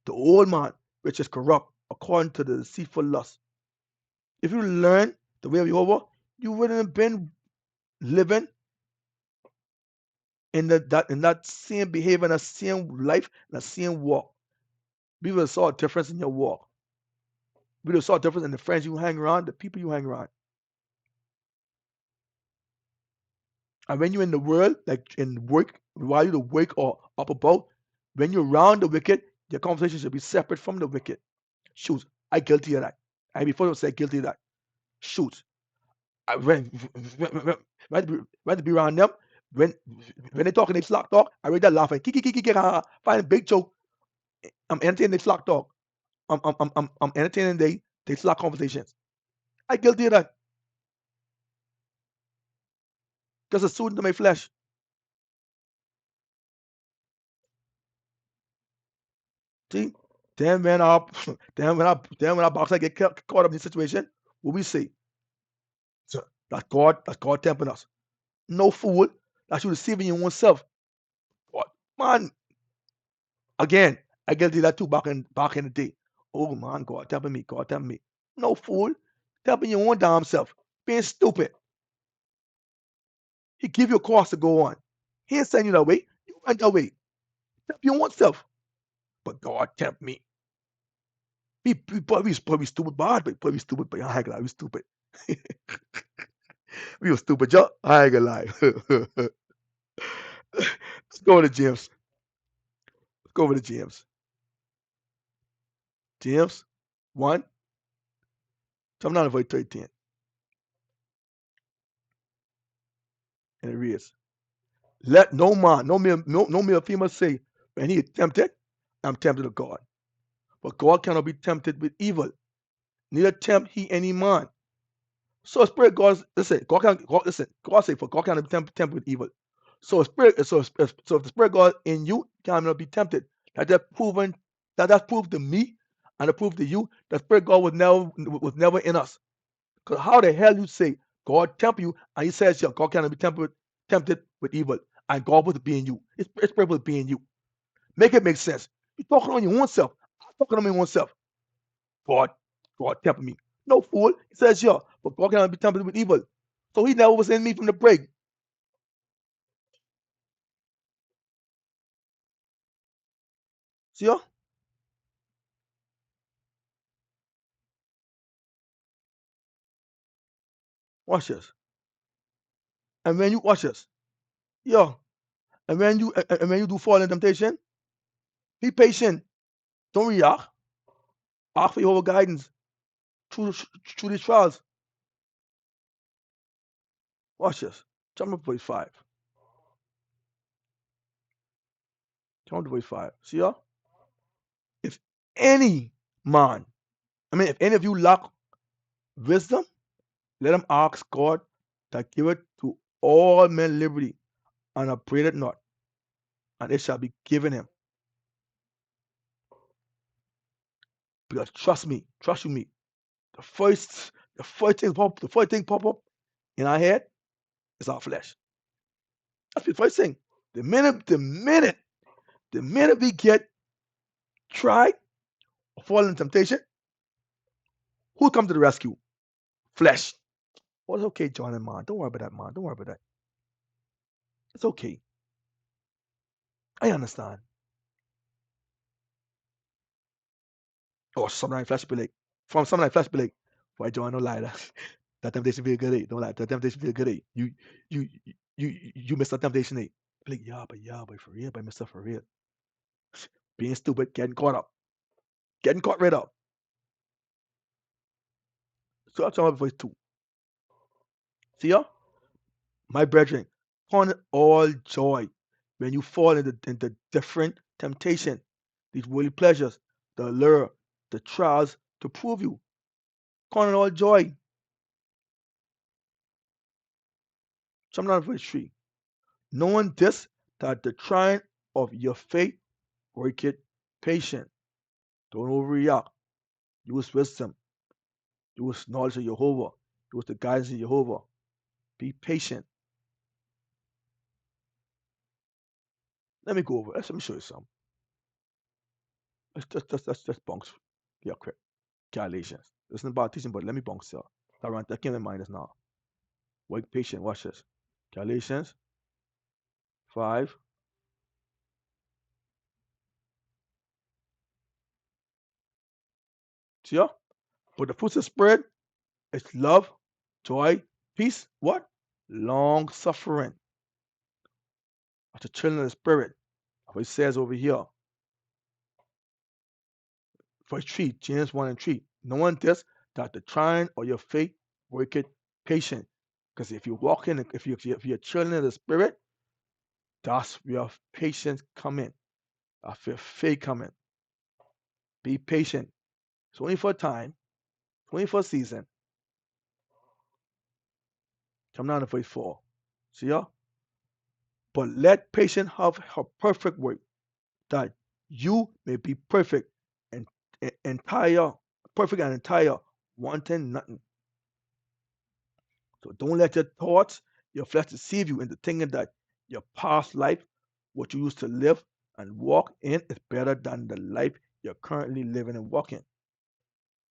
Speaker 2: the old man, which is corrupt, according to the deceitful lust. If you learn the way of Jehovah, you wouldn't have been living in that same behavior, in that same life, in that same walk. We would have saw a difference in your walk. We would have saw a difference in the friends you hang around, the people you hang around. And when you're in the world, like in work, while you're work or up above, when you're around the wicked, your conversation should be separate from the wicked. Shoot, I guilty of that. I before you say guilty of that. Shoot. When to be around them, when they talk and they slack talk, I read that laughing. Find a big joke. I'm entertaining they slack talk. I'm entertaining they slack conversations. I guilty of that. Just a suit to my flesh. See? Then when our then when our boxer get caught up in this situation, what we say? So that's God tempting us. No fool, that's you deceiving your own self. What man, again, I get that too back in the day. Oh man, God tempting me, God tempting me. No fool, tempting your own damn self. Being stupid. He give you a course to go on. He ain't sending you that way. You went that way. Tempt your own self. But God tempt me. We stupid bad, but we stupid, but I ain't gonna lie, we stupid. We were stupid, Joe. I ain't gonna lie. Let's go over to James. Let's go over to James. James 1, jump down to verse 13. And it reads, let no man, no male female say, when he is tempted, I'm tempted of God. But God cannot be tempted with evil, neither tempt he any man. So spirit God, listen, God say, for God cannot be tempted with evil. So if the spirit God in you cannot be tempted, that's proved to me and it proved to you that spirit God was never in us. Because how the hell you say God tempt you and he says yeah, God cannot be tempted with evil and God was being you. It's spirit was being you. Make it make sense. You're talking on your own self. I'm talking on my own self. God, God tempt me. No fool. He says yeah, but God cannot be tempted with evil. So he never was in me from the break. See ya? Watch this. And when you watch this, yeah. And when you do fall in temptation, be patient. Don't react. Ask for your guidance through these trials. Watch this. Jump up to verse 5. Jump up to verse 5. See ya? If any man, if any of you lack wisdom, let him ask God to give it to all men liberty and upbraid it not, and it shall be given him. Because trust me, the first thing pop up in our head is our flesh. That's the first thing. The minute we get tried or fall in temptation, who come to the rescue? Flesh. Well, it's okay, John and man. Don't worry about that, man. Don't worry about that. It's okay. I understand. Or sometimes flesh be like, why John don't lie that? That temptation be a good day. Don't lie. That temptation be a good day. You miss that temptation day. Be like, yeah, but for real, but Mr. For real. Being stupid, getting caught up. Getting caught right up. So that's my voice too. See ya? My brethren, count all joy when you fall into different temptation, these worldly pleasures, the allure, the trials to prove you. Count it all joy. Psalm 9 verse 3. Knowing this, that the trying of your faith worketh patience. Don't overreact. Use wisdom. Use knowledge of Jehovah. Use the guidance of Jehovah. Be patient. Let me go over. Let me show you some. Let's bounce. Yeah, quick. Galatians. It's not about teaching, but let me bounce here. That came to mind is now. Wait patient. Watch this. Galatians 5. See ya? But the fruits of the Spirit is love, joy, peace, what? Long suffering. That's the children of the Spirit. What it says over here. Verse 3, James 1 and 3. Knowing this, that the trying of your faith worketh patient. Because if you walk in, if you're children of the Spirit, that's where patience come in. That's where faith come in. Be patient. It's only for a time, it's only for a season. Come down to verse 4. See ya? But let patience have her perfect work, that you may be perfect and entire, perfect and entire, wanting nothing. So don't let your thoughts, your flesh deceive you into thinking that your past life, what you used to live and walk in, is better than the life you're currently living and walking.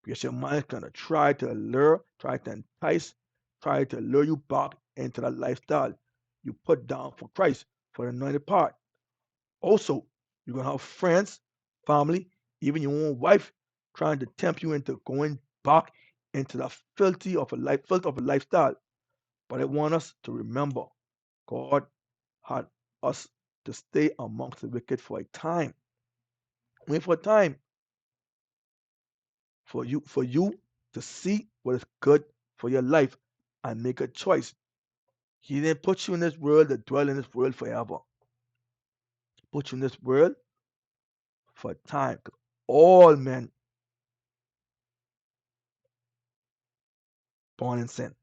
Speaker 2: Because your mind's gonna try to lure, try to entice, try to lure you back into that lifestyle you put down for Christ, for the anointed part. Also, you're gonna have friends, family, even your own wife trying to tempt you into going back into the filth of a lifestyle. But I want us to remember God had us to stay amongst the wicked for a time. Wait for a time for you to see what is good for your life and make a choice. He didn't put you in this world to dwell in this world forever. He put you in this world for a time. 'Cause all men born in sin.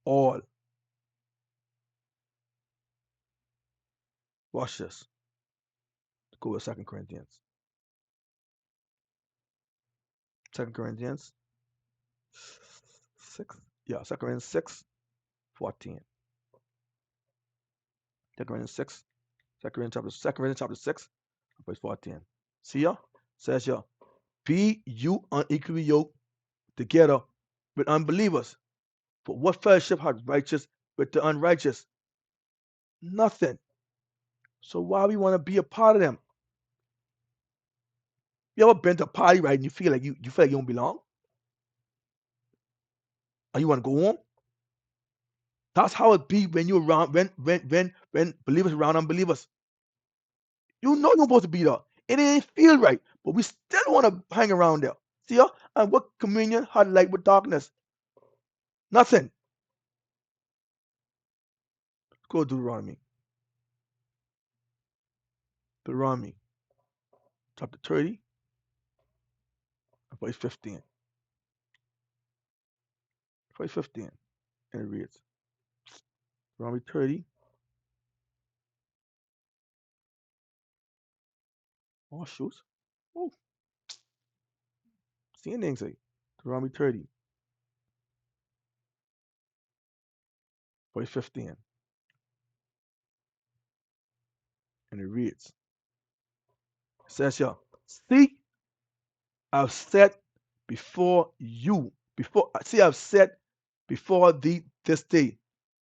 Speaker 2: All. Watch this. Go with Second Corinthians. Second Corinthians 6. Yeah, Second Corinthians 6:14. Second Corinthians 6. Second Corinthians chapter 6, verse 14. See ya? Says ya, be you unequally yoked together with unbelievers. For what fellowship has righteous with the unrighteous? Nothing. So why we want to be a part of them? You ever been to a party, right? And you feel like you don't belong? Or you want to go home? That's how it be when you around when believers around unbelievers. You know you're supposed to be there. It ain't feel right, but we still want to hang around there. See ya? And what communion had light with darkness? Nothing. Go to Deuteronomy. Deuteronomy chapter 30, verse 15. Verse 15. And it reads, Deuteronomy 30. Oh, shoot. Oh, seeing things say. Deuteronomy 30, verse 15. And it reads, it says here, see, I've set before you, I've set before thee this day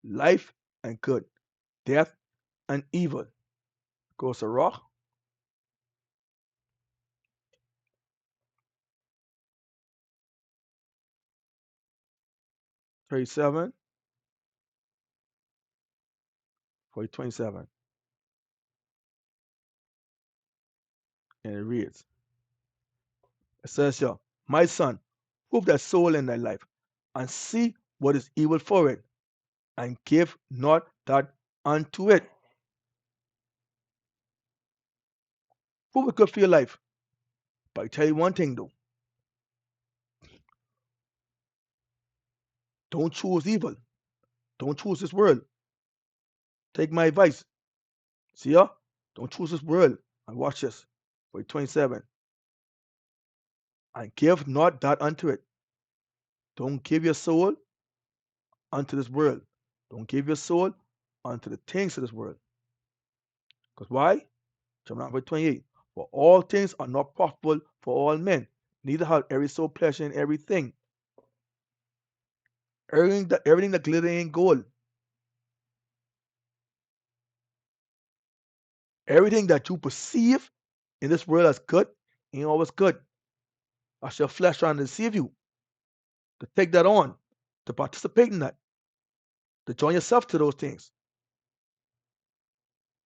Speaker 2: life and good, death and evil. Goes to Rock 37, verse 27. And it reads, it says here, my son, prove thy soul in thy life, and see what is evil for it, and give not that unto it. Prove it good for your life. But I tell you one thing though, don't choose evil. Don't choose this world. Take my advice. See ya? Don't choose this world. And watch this. Verse 27. And give not that unto it. Don't give your soul unto this world. Don't give your soul unto the things of this world. Because why? Chapter verse 28. For all things are not profitable for all men, neither have every soul pleasure in everything. Everything that glitter ain't gold. Everything that you perceive in this world as good ain't always good. That's your flesh trying to deceive you, to take that on, to participate in that, to join yourself to those things.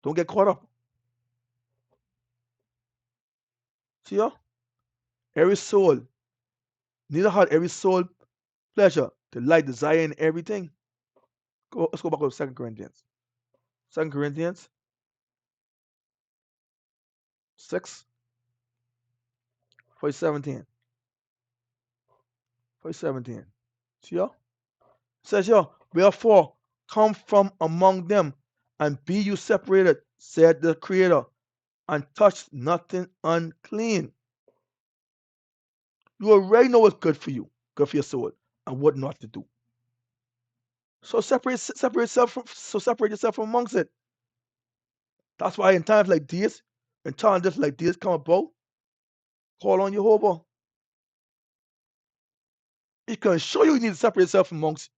Speaker 2: Don't get caught up. See ya? Every soul, neither had every soul pleasure, delight, desire in everything. Let's go back to 2 Corinthians. 2 Corinthians 6, verse 17. Verse 17. See ya? It says here, wherefore come from among them, and be you separated, said the Creator, and touch nothing unclean. You already know what's good for you, good for your soul, and what not to do. So separate yourself from amongst it. That's why in times like this, when times like this come about, call on Jehovah. It's gonna show you need to separate yourself from amongst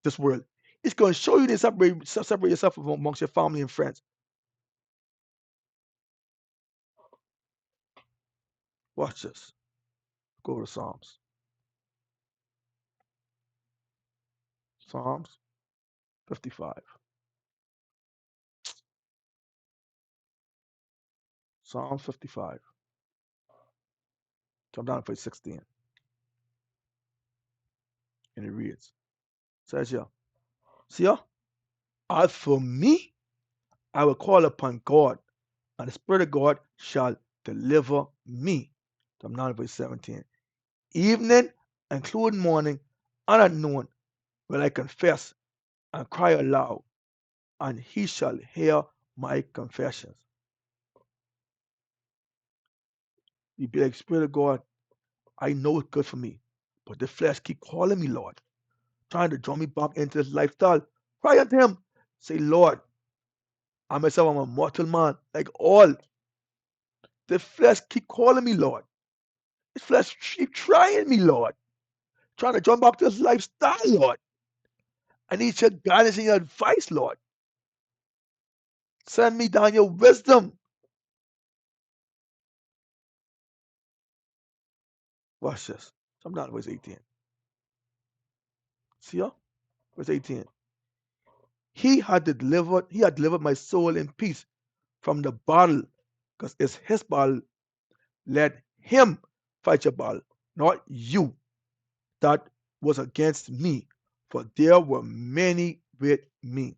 Speaker 2: this world. It's gonna show you need to separate yourself from amongst your family and friends. Watch this. Go to Psalms. Psalms 55. Psalm 55. Come down to verse 16. And it reads, says here, see here, as for me, I will call upon God, and the Spirit of God shall deliver me. Come down to verse 17. Evening, including morning, and at noon, will I confess and cry aloud, and he shall hear my confessions. You be like, Spirit of God, I know it's good for me, but the flesh keep calling me, Lord, trying to draw me back into this lifestyle. Cry unto him. Say, Lord, I myself am a mortal man, like all. The flesh keep calling me, Lord. The flesh keep trying me, Lord. Trying to jump back to this lifestyle, Lord. I need your guidance and your advice, Lord. Send me down your wisdom. Watch this. Come down to verse 18. See ya? Verse 18. He had delivered my soul in peace from the battle, because it's his battle. Let him fight your battle, not you that was against me, for there were many with me.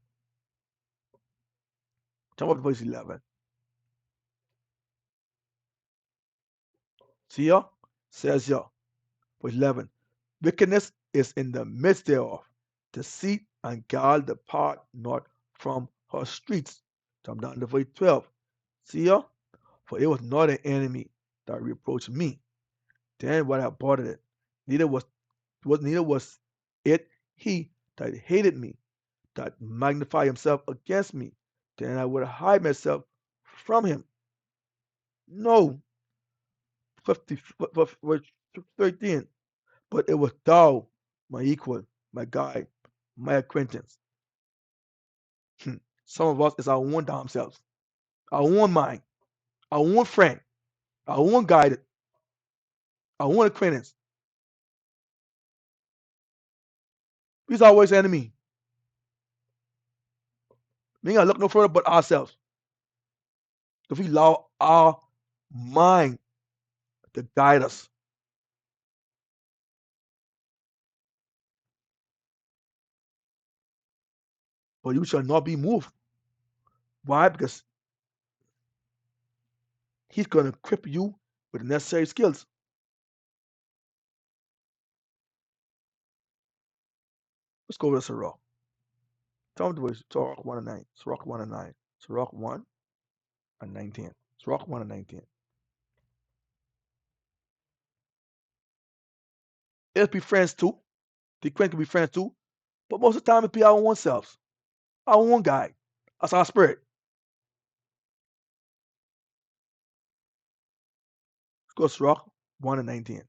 Speaker 2: Jump up to verse 11. See ya? Says ya. Verse 11. Wickedness is in the midst thereof. Deceit and guile depart not from her streets. Jump down to verse 12. See ya? For it was not an enemy that reproached me. Then what I bought it. Neither was it he that hated me, that magnified himself against me. Then I would hide myself from him. No. 50, verse 13. But it was thou, my equal, my guide, my acquaintance. Some of us is our own damn selves, our own mind, our own friend, our own guide, our own acquaintance. He's our worst enemy. We ain't gotta look no further but ourselves. If we allow our mind to guide us. But you shall not be moved. Why? Because he's gonna equip you with the necessary skills. Let's go over to Sirach. Tell me the words. Sirach 1 and 9. Sirach 1 and 9. Sirach 1 and 19. Sirach 1 and 19. Let's be friends too. The friends can be friends too. But most of the time, it be our own selves, our own guide. That's our spirit. Let's go to Sirach 1 and 19.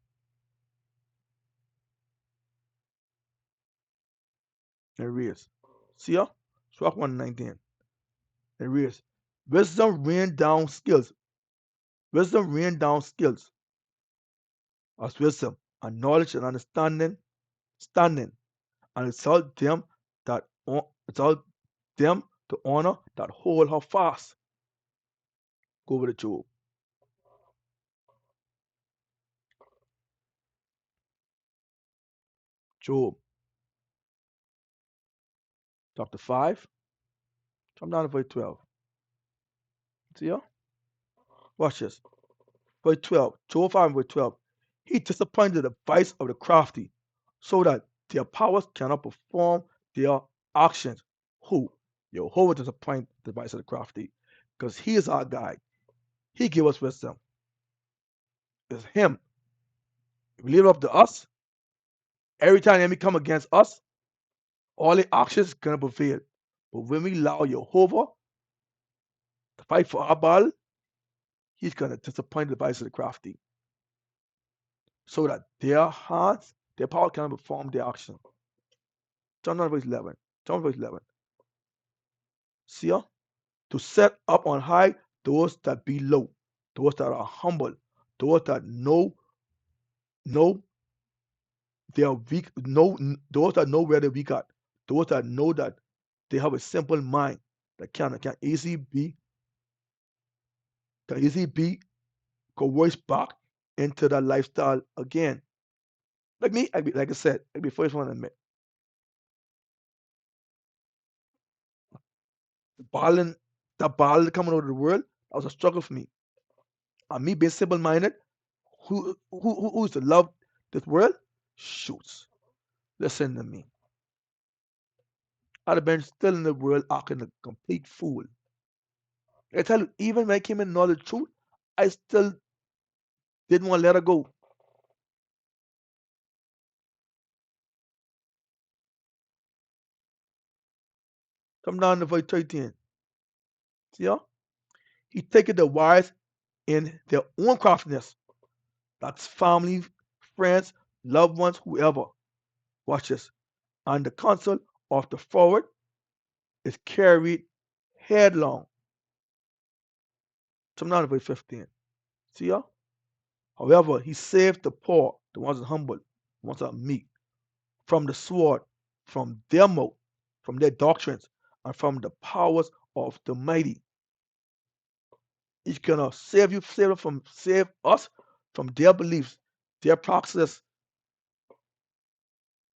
Speaker 2: There it is. See ya? Sirach 1 and 19. There it is. Wisdom rain down skills. Wisdom rain down skills as wisdom and knowledge and understanding, standing, and exalt them to honor that hold her fast. Go over to Job. Job chapter 5. Come down to verse 12. See ya? Watch this. Verse 12. Job 5 and verse 12. He disappointed the device of the crafty, so that their powers cannot perform their actions. Who? Jehovah disappoint the device of the crafty. Because he is our guide. He give us wisdom. It's him. If we leave it up to us, every time the enemy come against us, all the actions gonna prevail. But when we allow Jehovah to fight for our battle, he's gonna disappoint the device of the crafty. So that their hands, their power can perform their action. John 9 verse 11. John verse 11. See ya? To set up on high those that be low, those that are humble, those that know they are weak, those that know where they're weak at, those that know that they have a simple mind that can easily be coerced back into that lifestyle again. Like me, like I said, I'd be the first one to admit. The battle coming out of the world, that was a struggle for me. And me being simple minded, who is to love this world? Shoots. Listen to me. I'd have been still in the world acting a complete fool. I tell you, even when I came in know the truth, I still didn't want to let her go. Come down to verse 13. See ya? He taketh the wise in their own craftiness. That's family, friends, loved ones, whoever. Watch this. And the counsel of the forward is carried headlong. Come down to verse 15. See ya? However, he saved the poor, the ones that are humble, the ones that are meek, from the sword, from their mouth, from their doctrines, and from the powers of the mighty. He's gonna save us from their beliefs, their practices,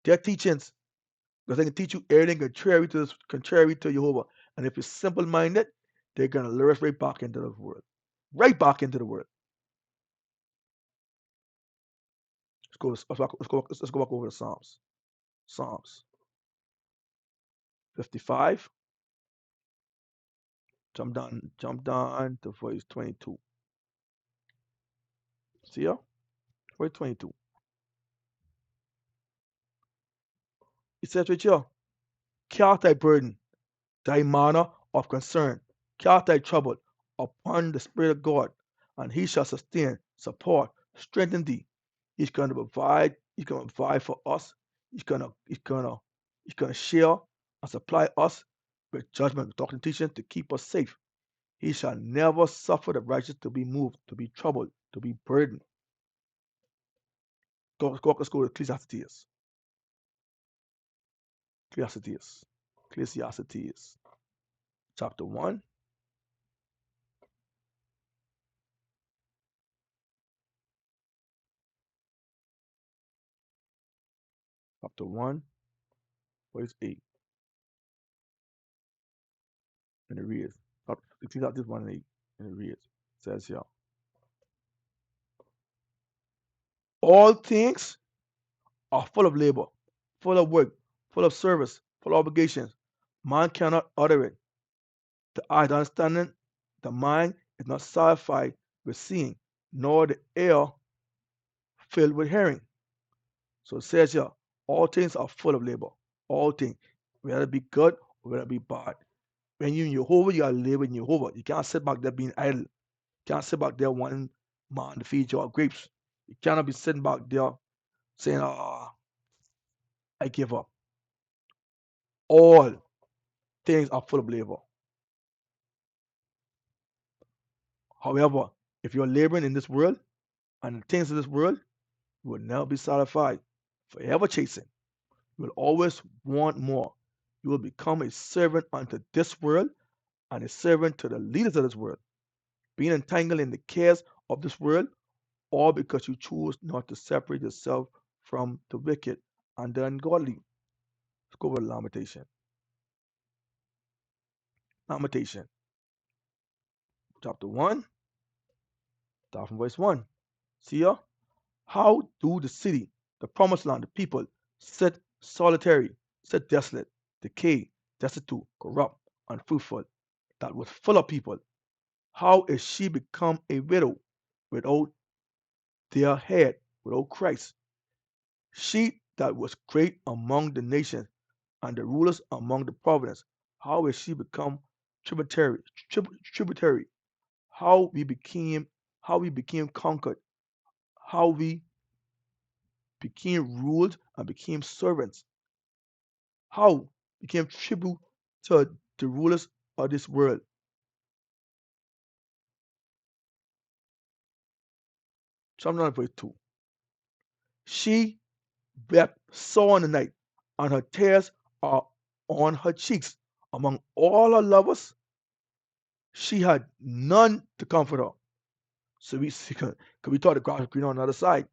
Speaker 2: their teachings, because they can teach you everything contrary to Jehovah. And if you're simple minded, they're gonna lure us right back into the world. Right back into the world. Let's go back over the Psalms. Psalms 55. Jump down to verse 22. See ya? Verse 22. It says right here, cast thy burden, thy manner of concern, cast thy trouble upon the Spirit of God, and he shall sustain, support, strengthen thee. He's gonna provide for us. He's gonna share and supply us with judgment, with doctrine and teaching to keep us safe. He shall never suffer the righteous to be moved, to be troubled, to be burdened. Let's go to Ecclesiastes. Ecclesiastes. Chapter 1. Chapter 1, verse 8. And it reads, Ecclesiastes 1 and 8. And it reads, says here, all things are full of labor, full of work, full of service, full of obligations. Man cannot utter it. The eye, the understanding, the mind is not satisfied with seeing, nor the ear filled with hearing. So it says here, all things are full of labor. All things, whether it be good or whether it be bad. When you in Jehovah, you gotta live in Jehovah. You can't sit back there being idle. You can't sit back there wanting man to feed your grapes. You cannot be sitting back there saying, I give up. All things are full of labor. However, if you're laboring in this world and the things of this world, you will never be satisfied. Forever chasing. You will always want more. You will become a servant unto this world and a servant to the leaders of this world, being entangled in the cares of this world, all because you choose not to separate yourself from the wicked and the ungodly. Let's go over the lamentation. Lamentation, chapter 1, start from verse 1. See ya? How do the city, the promised land, the people sit solitary, sit desolate, decay, destitute, corrupt, unfruitful, that was full of people. How is she become a widow without their head, without Christ? She that was great among the nations and the rulers among the provinces. How is she become tributary? Tributary. How we became, how we became conquered. How we became ruled and became servants. How became tribute to the rulers of this world. Psalm 9 verse 2. She wept sore in the night, and her tears are on her cheeks. Among all her lovers, she had none to comfort her. So we see, cause we thought the grass was green on the other side.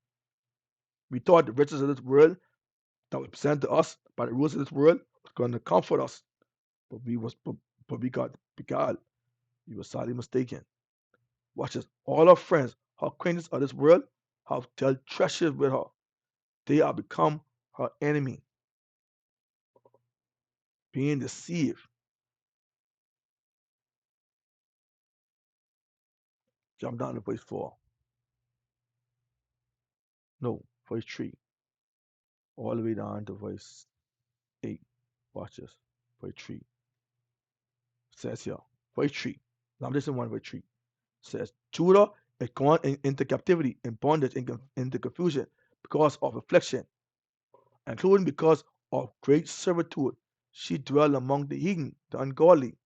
Speaker 2: We thought the riches of this world that was presented to us by the rulers of this world was going to comfort us. But we got we were sadly mistaken. Watch this. All her friends, her acquaintances of this world, have dealt treacherous with her. They are become her enemy, being deceived. Jump down to verse 4. No, verse 3. All the way down to verse 8. Watch this. Verse 3. It says here. Verse 3. Now this is one verse 3. It says, Judah is gone into captivity, in bondage, into confusion, because of affliction, including because of great servitude. She dwelt among the heathen, the ungodly.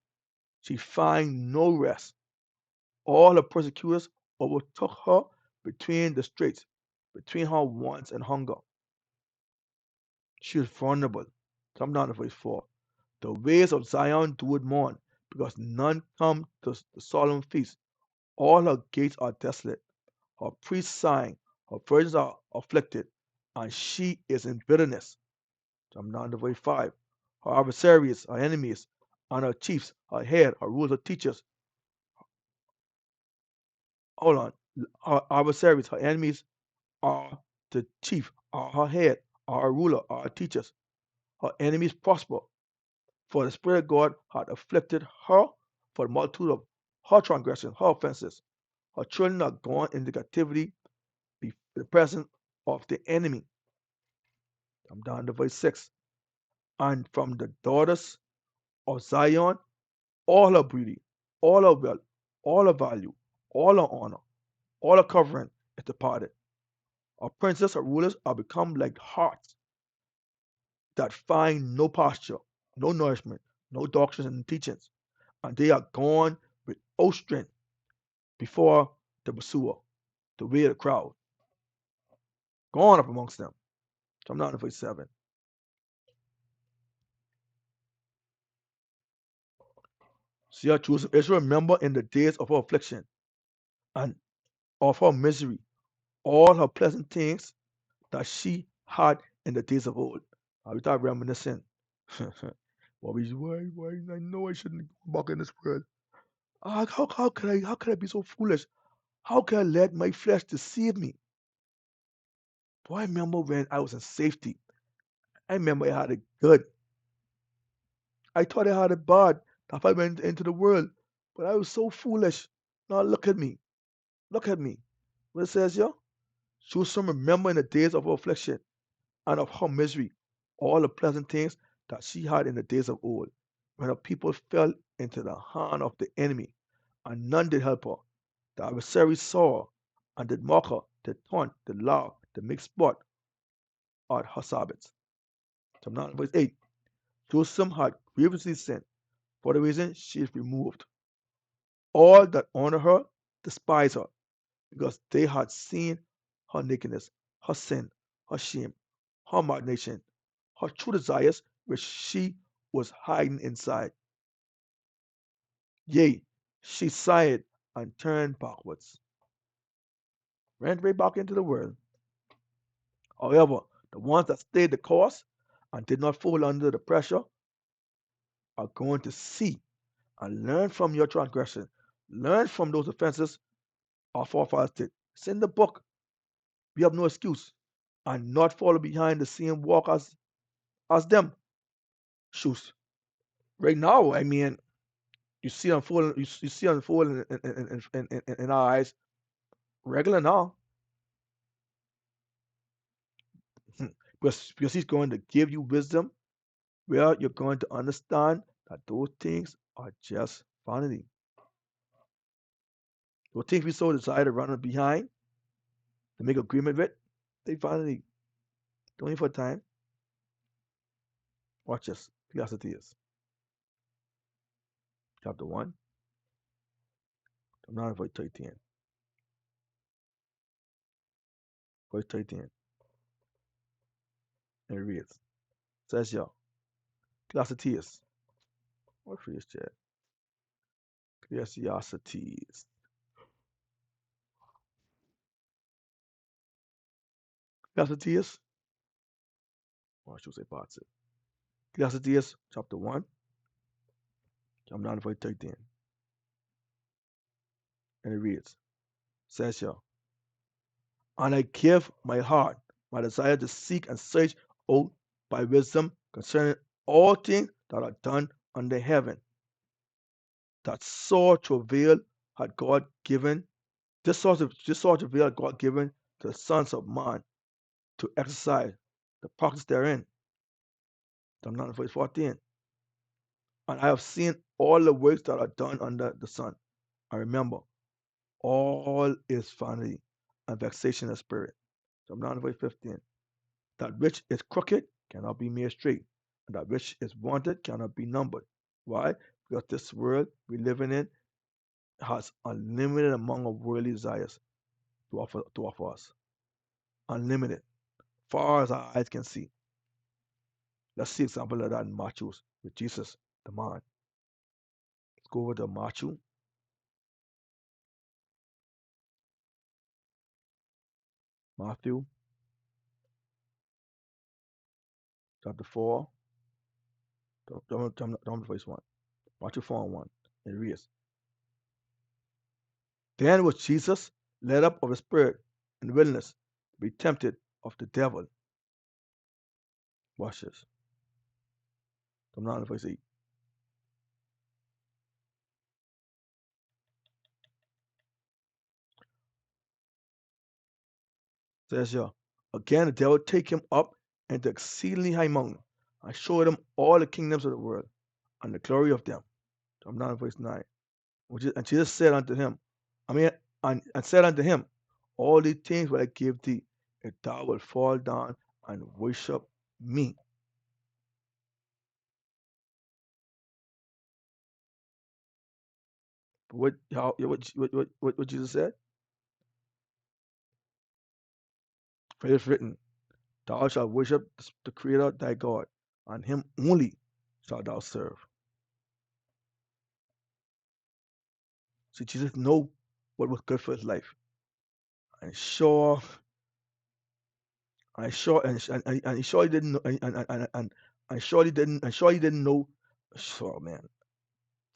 Speaker 2: She find no rest. All her persecutors overtook her between the straits, between her wants and hunger. She is vulnerable. Come down to verse 4. The ways of Zion do it mourn, because none come to the solemn feast. All her gates are desolate, her priests sighing, her virgins are afflicted, and she is in bitterness. Come down to verse 5. Her adversaries, her enemies, and her chiefs, her head, her rulers, her teachers. Hold on. Her adversaries, her enemies are the chief, are her head, are her ruler, are her teachers. Her enemies prosper, for the Spirit of God had afflicted her for the multitude of her transgressions, her offenses. Her children are gone into captivity before the presence of the enemy. I'm down to verse 6. And from the daughters of Zion, all her beauty, all her wealth, all her value, all her honor, all her covering is departed. Our princes, our rulers are become like harts that find no pasture, no nourishment, no doctrines and teachings, and they are gone without strength before the pursuer, the way of the crowd, gone up amongst them. Come down to verse 7. See her chosen Israel, remember in the days of her affliction and of her misery, all her pleasant things that she had in the days of old. I start reminiscing. Why, I know I shouldn't go back in this world. How could I be so foolish? How can I let my flesh deceive me? Boy, I remember when I was in safety. I remember I had it good. I thought I had it bad if I went into the world, but I was so foolish. Now look at me. Look at me. What it says here? She was some remember in the days of her affliction and of her misery, all the pleasant things that she had in the days of old, when her people fell into the hand of the enemy, and none did help her. The adversary saw her, and did mock her, did taunt, did laugh, did make sport at her Sabbaths. Psalm 9 verse 8. Joseph had grievously sinned, for the reason she is removed. All that honor her despise her, because they had seen her nakedness, her sin, her shame, her imagination, her true desires, which she was hiding inside. Yea, she sighed and turned backwards, went way back into the world. However, the ones that stayed the course and did not fall under the pressure are going to see and learn from your transgression, learn from those offenses our forefathers did. It's in the book. We have no excuse and not follow behind the same walk as them. Shoes. Right now, I mean, you see unfolding, you see unfolding in our eyes regular now. Because he's going to give you wisdom where you're going to understand that those things are just vanity. Those things we so desire to run behind, to make agreement with, they vanity. Don't even for time. Watch this. Ecclesiastes chapter 1, from 9 verse 13. Verse 13. And it reads, says y'all, Ecclesiastes. What for this chat? Ecclesiastes. Ecclesiastes. Or I should say parts it. Ecclesiastes chapter 1, from 9 verse 13. And it reads, says y'all, and I give my heart, my desire to seek and search out by wisdom concerning all things that are done under heaven. That sore travail had God given, this sort of travail had God given to the sons of man to exercise the practice therein. Psalm 9 verse 14. And I have seen all the works that are done under the sun. I remember all is vanity and vexation of spirit. Psalm 9 verse 15. That which is crooked cannot be made straight, and that which is wanted cannot be numbered. Why? Because this world we living in has unlimited amount of worldly desires to offer us. Unlimited, far as our eyes can see. Let's see example of that in Matthew with Jesus, the man. Let's go over to Matthew chapter 4, down verse 1. Matthew 4 and 1. It reads, then was Jesus led up of the Spirit in wilderness to be tempted of the devil. Watch this. Come down to verse 8. Says here, again the devil take him up into exceedingly high mountain. I showed him all the kingdoms of the world and the glory of them. Come down to verse 9. And Jesus said unto him, and said unto him, all these things will I give thee, if thou wilt fall down and worship me. What Jesus said? For it is written, thou shalt worship the Creator thy God, and him only shalt thou serve. See, Jesus knew what was good for his life. And sure, and he surely didn't know, and surely didn't know. Oh man,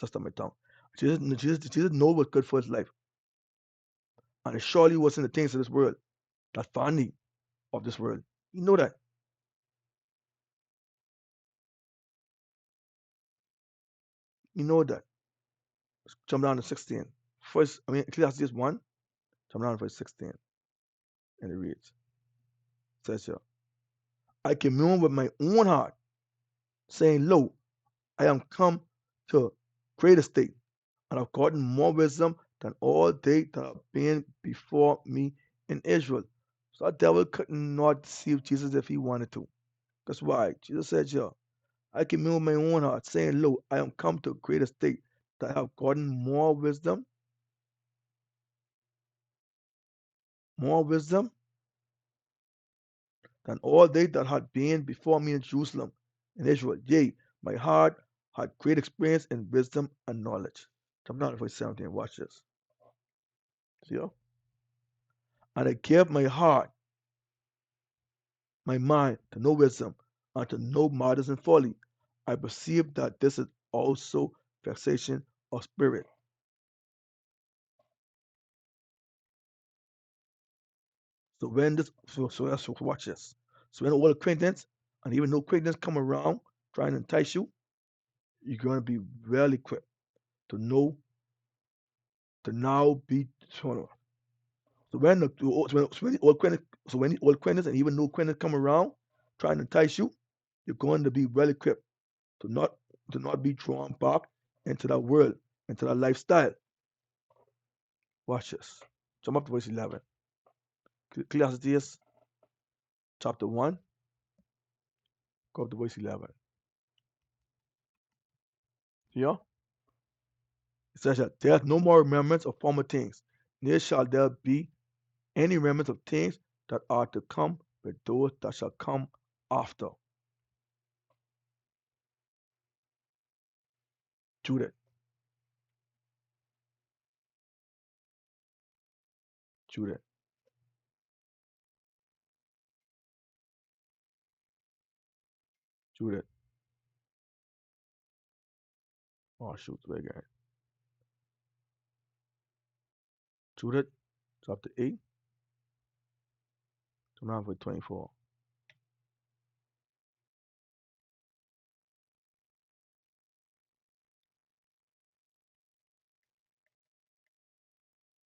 Speaker 2: just on my tongue. Jesus knew what was good for his life, and it surely wasn't the things of this world, that vanity of this world. You know that. You know that. Jump down to 16. First, Ecclesiastes 1, jump down to verse 16. And it reads, says here, I commune with my own heart, saying, lo, I am come to great estate, and have gotten more wisdom than all they that have been before me in Israel. So that devil could not deceive Jesus if he wanted to. That's why Jesus said here, I commune with my own heart, saying, lo, I am come to great estate, that I have gotten more wisdom than all they that had been before me in Jerusalem and Israel. Yea, my heart had great experience in wisdom and knowledge. Come down to verse 17. Watch this. See? And I gave my heart, my mind to know wisdom and to know matters and folly. I perceive that this is also vexation of spirit. So when this, so watch this. So when all acquaintance and even no acquaintance come around trying to entice you, you're going to be well equipped to know to now be sort. So when the old queens, so when the old queens and even new queens come around trying to entice you, you're going to be well equipped to not to not be drawn back into that world, into that lifestyle. Watch this. Jump up to verse 11. Ecclesiastes chapter 1, go up to verse 11. Yeah? It says that there are no more remembrance of former things, neither shall there be any remnants of things that are to come with those that shall come after. Judith, Judith, Judith. Oh shoot, wait again. Judith, chapter 8, to now verse 24.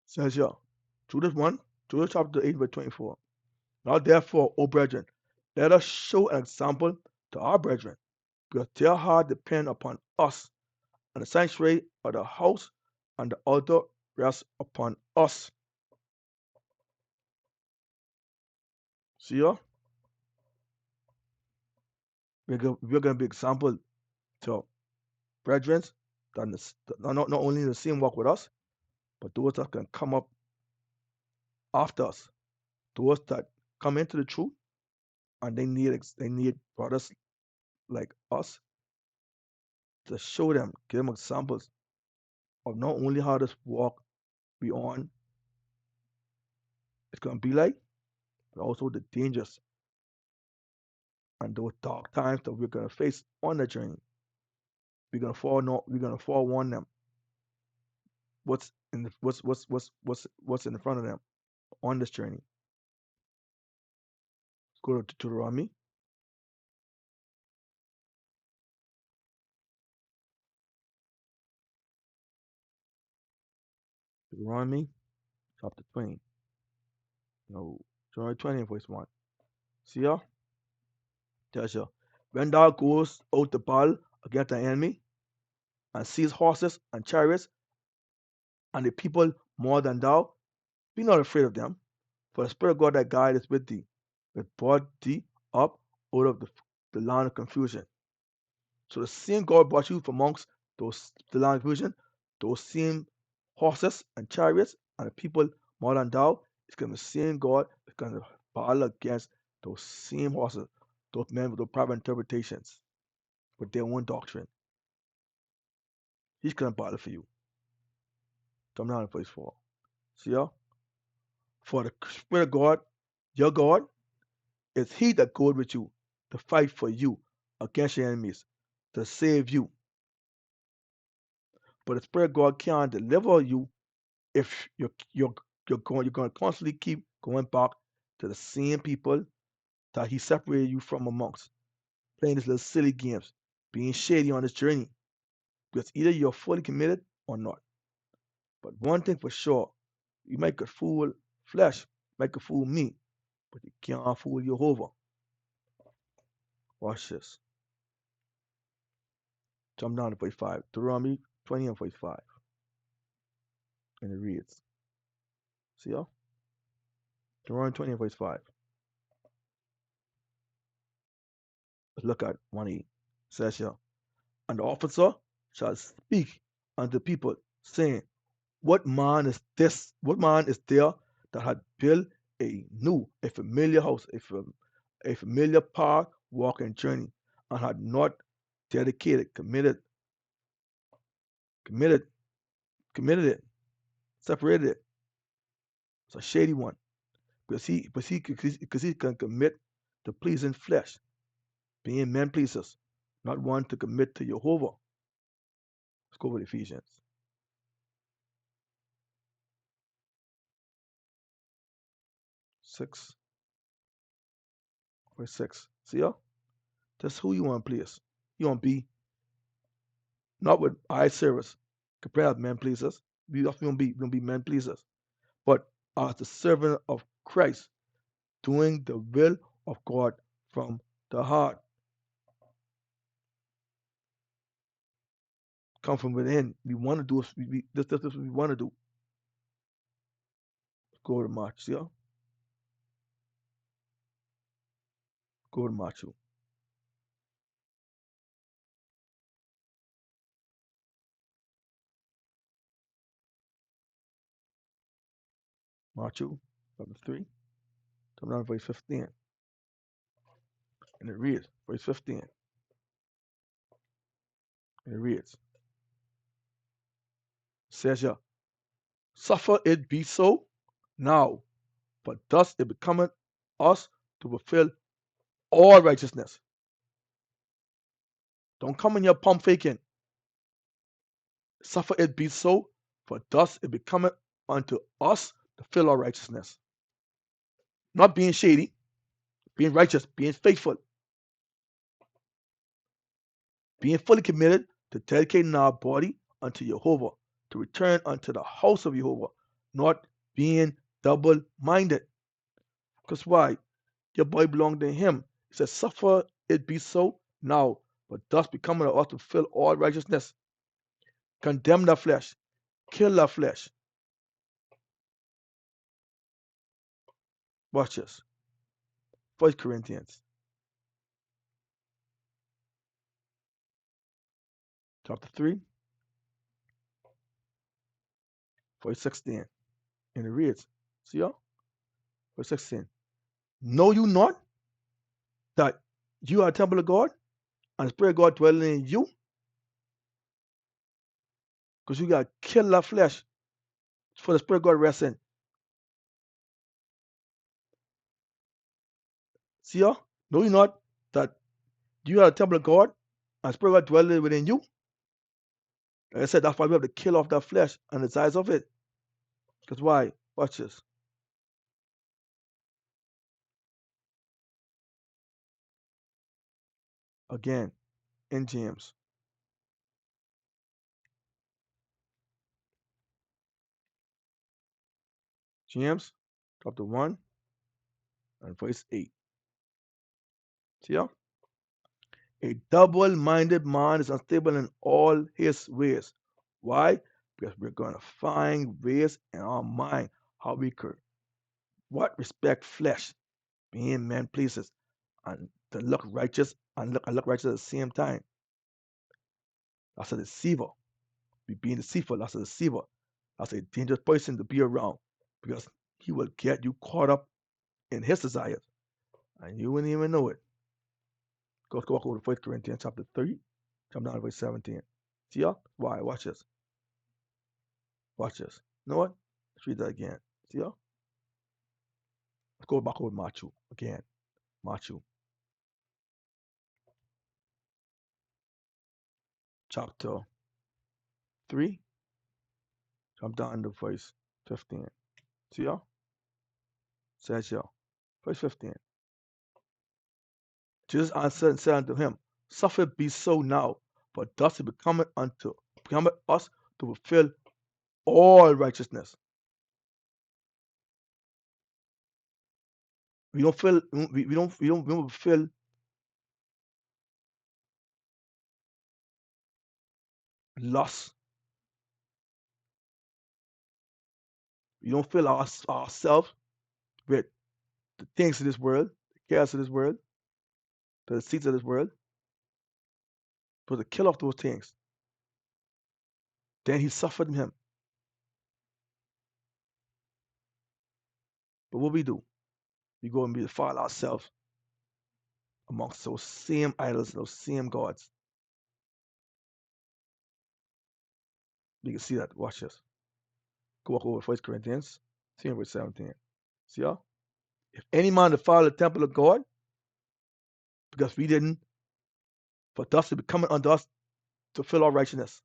Speaker 2: Says here, Judith 1, Judith chapter 8, verse 24. Now therefore, O brethren, let us show an example to our brethren, because their heart depend upon us, and the sanctuary of the house and the altar rest upon us. See here? We're going to be example to brethren that not only in the same walk with us, but those that can come up after us, those that come into the truth and they need brothers like us to show them, give them examples of not only how this walk beyond it's going to be like, but also the dangers and those dark times that we're going to face on the journey. We're going to forewarn them what's in front of them on this journey. Let's go to Deuteronomy. Deuteronomy chapter 20. No, Deuteronomy 20 verse 1. See ya? Tells you, when thou goest out to battle against the enemy and seest horses and chariots and the people more than thou, be not afraid of them, for the Spirit of God that guide is with thee, will brought thee up out of the land of confusion. So the same God brought you from amongst the land of confusion, those same horses and chariots and the people more than thou, it's going to be the same God that's going to battle against those same horses, those men with those private interpretations, with their own doctrine. He's going to battle for you. Come down to verse 4. See ya? For the Spirit of God, your God, is he that goes with you to fight for you against your enemies, to save you. But the Spirit of God can't deliver you if you're going to constantly keep going back to the same people that he separated you from amongst, playing these little silly games, being shady on this journey. Because either you're fully committed or not. But one thing for sure, you might could fool flesh, might could fool me, but you can't fool Jehovah. Watch this. Jump down to verse 5. Deuteronomy 20 and verse 5. And it reads. See y'all? Deuteronomy 20 and verse 5. Let's look at 1e. It says here, and the officer shall speak unto the people, saying, what man is this? What man is there that had built a familiar house, a familiar path, walking journey, and had not dedicated, committed, committed it, separated it? It's a shady one because he can commit to pleasing flesh, being men pleasers, not one to commit to Jehovah. Let's go with Ephesians 6, verse 6. See ya? That's who you want to please. You want to be not with eye service, compared as men pleasers. We don't be men pleasers, but as the servant of Christ, doing the will of God from the heart. Come from within. We want to do this what we want to do. Go to March, see? Go to Matthew. Matthew chapter 3, come down to verse 15. And it reads, verse 15. And it reads, says here, suffer it be so now, but thus it becometh us to fulfill all righteousness. Don't come in your pump faking. Suffer it be so, for thus it becometh unto us to fill our righteousness. Not being shady, being righteous, being faithful, being fully committed to dedicating our body unto Jehovah, to return unto the house of Jehovah, not being double minded. Because why? Your body belonged to him. He says, suffer it be so now, but thus becoming us to fulfill all righteousness. Condemn the flesh, kill the flesh. Watch this. 1 Corinthians chapter 3, verse 16. And it reads, see y'all? Verse 16. Know you not that you are a temple of God, and the Spirit of God dwelling in you? Because you got to kill that flesh for the Spirit of God rests in. See y'all? Know you not that you are a temple of God, and the Spirit of God dwelling within you? Like I said, that's why we have to kill off that flesh and the desires of it. Because why? Watch this. Again, in James. James chapter 1 and verse 8. See y'all? A double-minded man is unstable in all his ways. Why? Because we're going to find ways in our mind how we could respect flesh, being man pleases, and to look righteous and look righteous at the same time. That's a deceiver. Be being deceitful, that's a deceiver. That's a dangerous person to be around because he will get you caught up in his desires and you wouldn't even know it. Go over to 1 Corinthians chapter 3, jump down to verse 17. See y'all? Why? Watch this. Watch this. You know what? Let's read that again. See y'all? Let's go back over Matthew again. Matthew chapter 3, jump down to verse 15. See y'all? Says y'all. Verse 15. Jesus answered and said unto him, suffer it be so now, for thus it becometh us to fulfill all righteousness. We don't fulfill lust. We don't fill ourselves with the things of this world, the cares of this world, the deceits of this world. But to kill off those things. Then he suffered him. But what we do? We go and we defile ourselves amongst those same idols, those same gods. You can see that. Watch this. Go walk over 1 Corinthians, see verse 17. See y'all? If any man defile the temple of God, because we didn't, for thus it becometh unto us to fill our righteousness.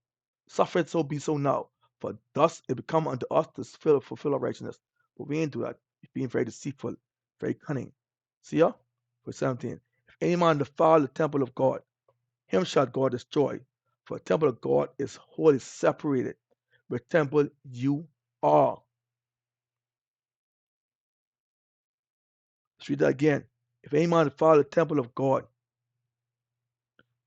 Speaker 2: Suffer it so be so now, for thus it become unto us to fulfill our righteousness. But we ain't do that. We're being very deceitful, very cunning. See y'all? Verse 17. If any man defile the temple of God, him shall God destroy. For the temple of God is wholly separated, which temple you are. Let's read that again. If any man defile the temple of God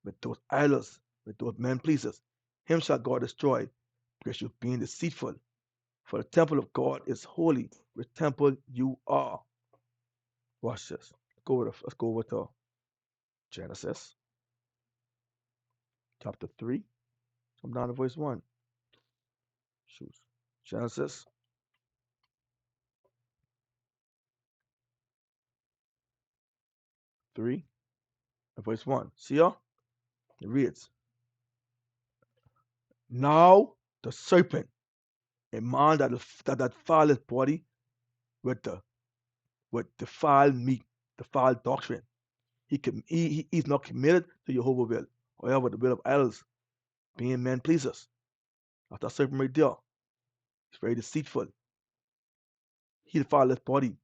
Speaker 2: with those idols, with those men pleasers, him shall God destroy, because you're being deceitful. For the temple of God is holy, which temple you are. Watch this. Let's go over to Genesis chapter 3. Come down to verse 1. Shoot. Genesis 3 and verse 1. See ya? It reads, now the serpent, a man that defiled his body with defiled meat, defiled doctrine. He's not committed to Jehovah's will. However, the will of idols, being men pleasers. That's that serpent right there. He's very deceitful. He defiled his body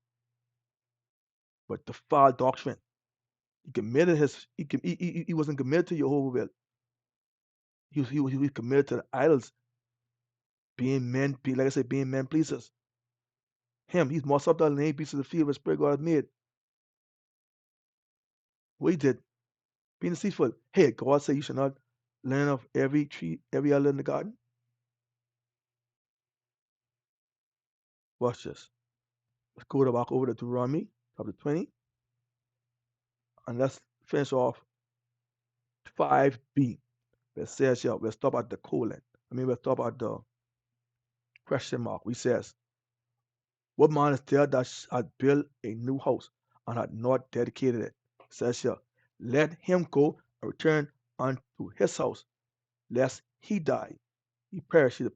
Speaker 2: with defiled doctrine. He wasn't committed to Jehovah's will. He was committed to the idols, being men, like I said, being men pleasers. He's more subtle than any beast of the field which spirit God has made. What he did, being deceitful. Hey, God said you should not learn of every tree, every other in the garden. Watch this. Let's go back over to Deuteronomy chapter 20. And let's finish off 5b. It says here, we'll stop at the colon. We'll stop at the question mark. We says, what man is there that had built a new house and had not dedicated it? It says here, let him go and return unto his house, lest he die. He perished, he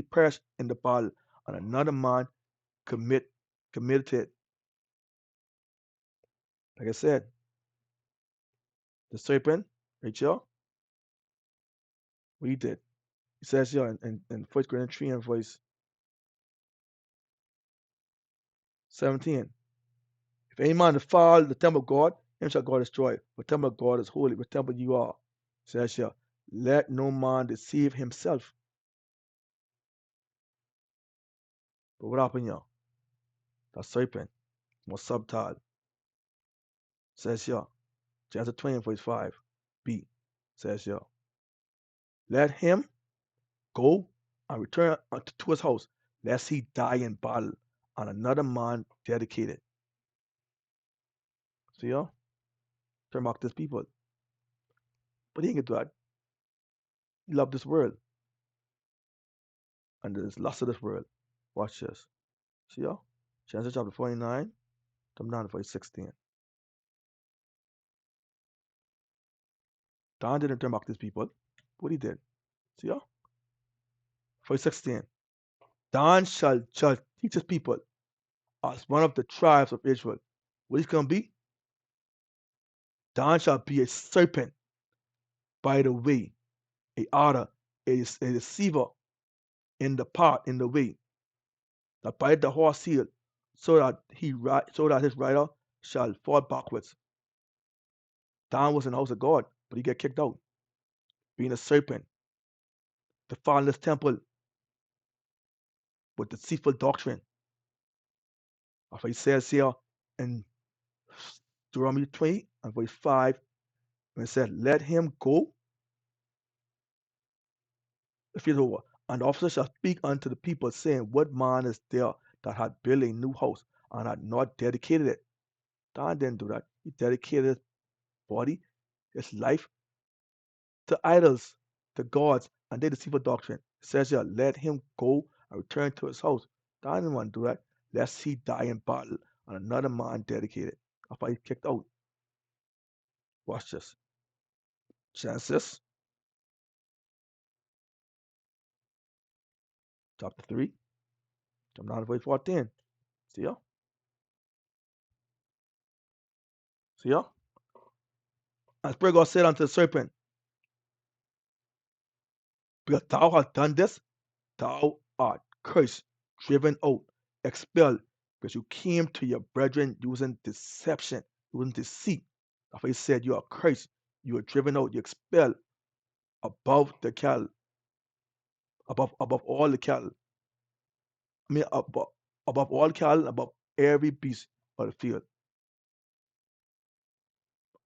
Speaker 2: perished in the battle, and another man committed it. Like I said, the serpent, Rachel, what he did. It says here in 1 Corinthians 3 and verse 17. If any man defile the temple of God, him shall God destroy. The temple of God is holy, the temple you are. It says here, let no man deceive himself. But what happened here? That serpent, more subtle. It says here, Genesis 20 verse 5b. It says here, let him go and return to his house, lest he die in battle, and another man dedicated. See ya? Turn back to his people. But he ain't gonna do that. He loved this world. And there's lots of this world. Watch this. See ya? Genesis chapter 49, come down to verse 16. Dan didn't turn back to his people. What he did. See ya? Verse 16. Dan shall teach his people as one of the tribes of Israel. What he's gonna be? Dan shall be a serpent by the way, a adder, a deceiver in the way, that bite the horse heel, so that his rider shall fall backwards. Dan was in the house of God, but he get kicked out, being a serpent, defiling his temple with deceitful doctrine. As he says here in Deuteronomy 20 and verse 5, when it said, let him go, and the officer shall speak unto the people, saying, what man is there that had built a new house and had not dedicated it? Dan didn't do that. He dedicated his body, his life, to idols, to gods, and their deceitful doctrine. It says here, let him go and return to his house. Dan didn't want to do that, lest he die in battle, and another man dedicated. That's why he kicked out. Watch this. Genesis chapter 3, come down to verse 14. See ya? See ya? And Spirit God said unto the serpent, because thou hast done this, thou art cursed, driven out, expelled, because you came to your brethren using deception, using deceit. That's why he said you are cursed, you are driven out, you expelled. above the cattle, above all the cattle. I mean, above all cattle, above every beast of the field.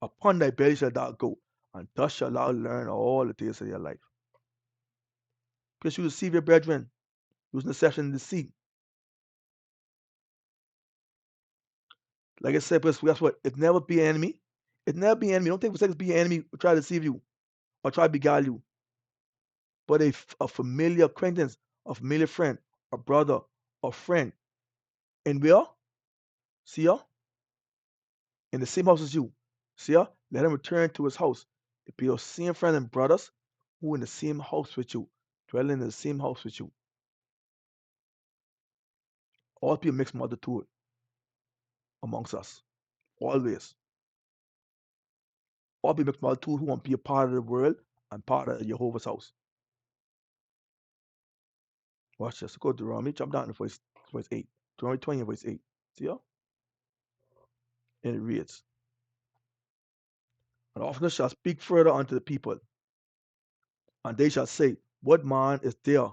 Speaker 2: Upon thy belly shalt thou go, and thus shalt thou learn all the days of your life. Because you deceive your brethren, use deception and deceit. Like I said, because that's what it never be an enemy. It never be an enemy. Don't think for seconds be an enemy or try to deceive you or try to beguile you. But a familiar acquaintance, a familiar friend, a brother, a friend, and where? See ya? In the same house as you. See ya? Let him return to his house. It be your same friend and brothers who in the same house with you, dwelling in the same house with you. All be a mixed multitude amongst us. Always. All be a mixed multitude who want to be a part of the world and part of Jehovah's house. Watch this. Go to Deuteronomy. Jump down to verse 8. Deuteronomy 20 and verse 8. See ya? And it reads, "And often shall speak further unto the people, and they shall say, What man is there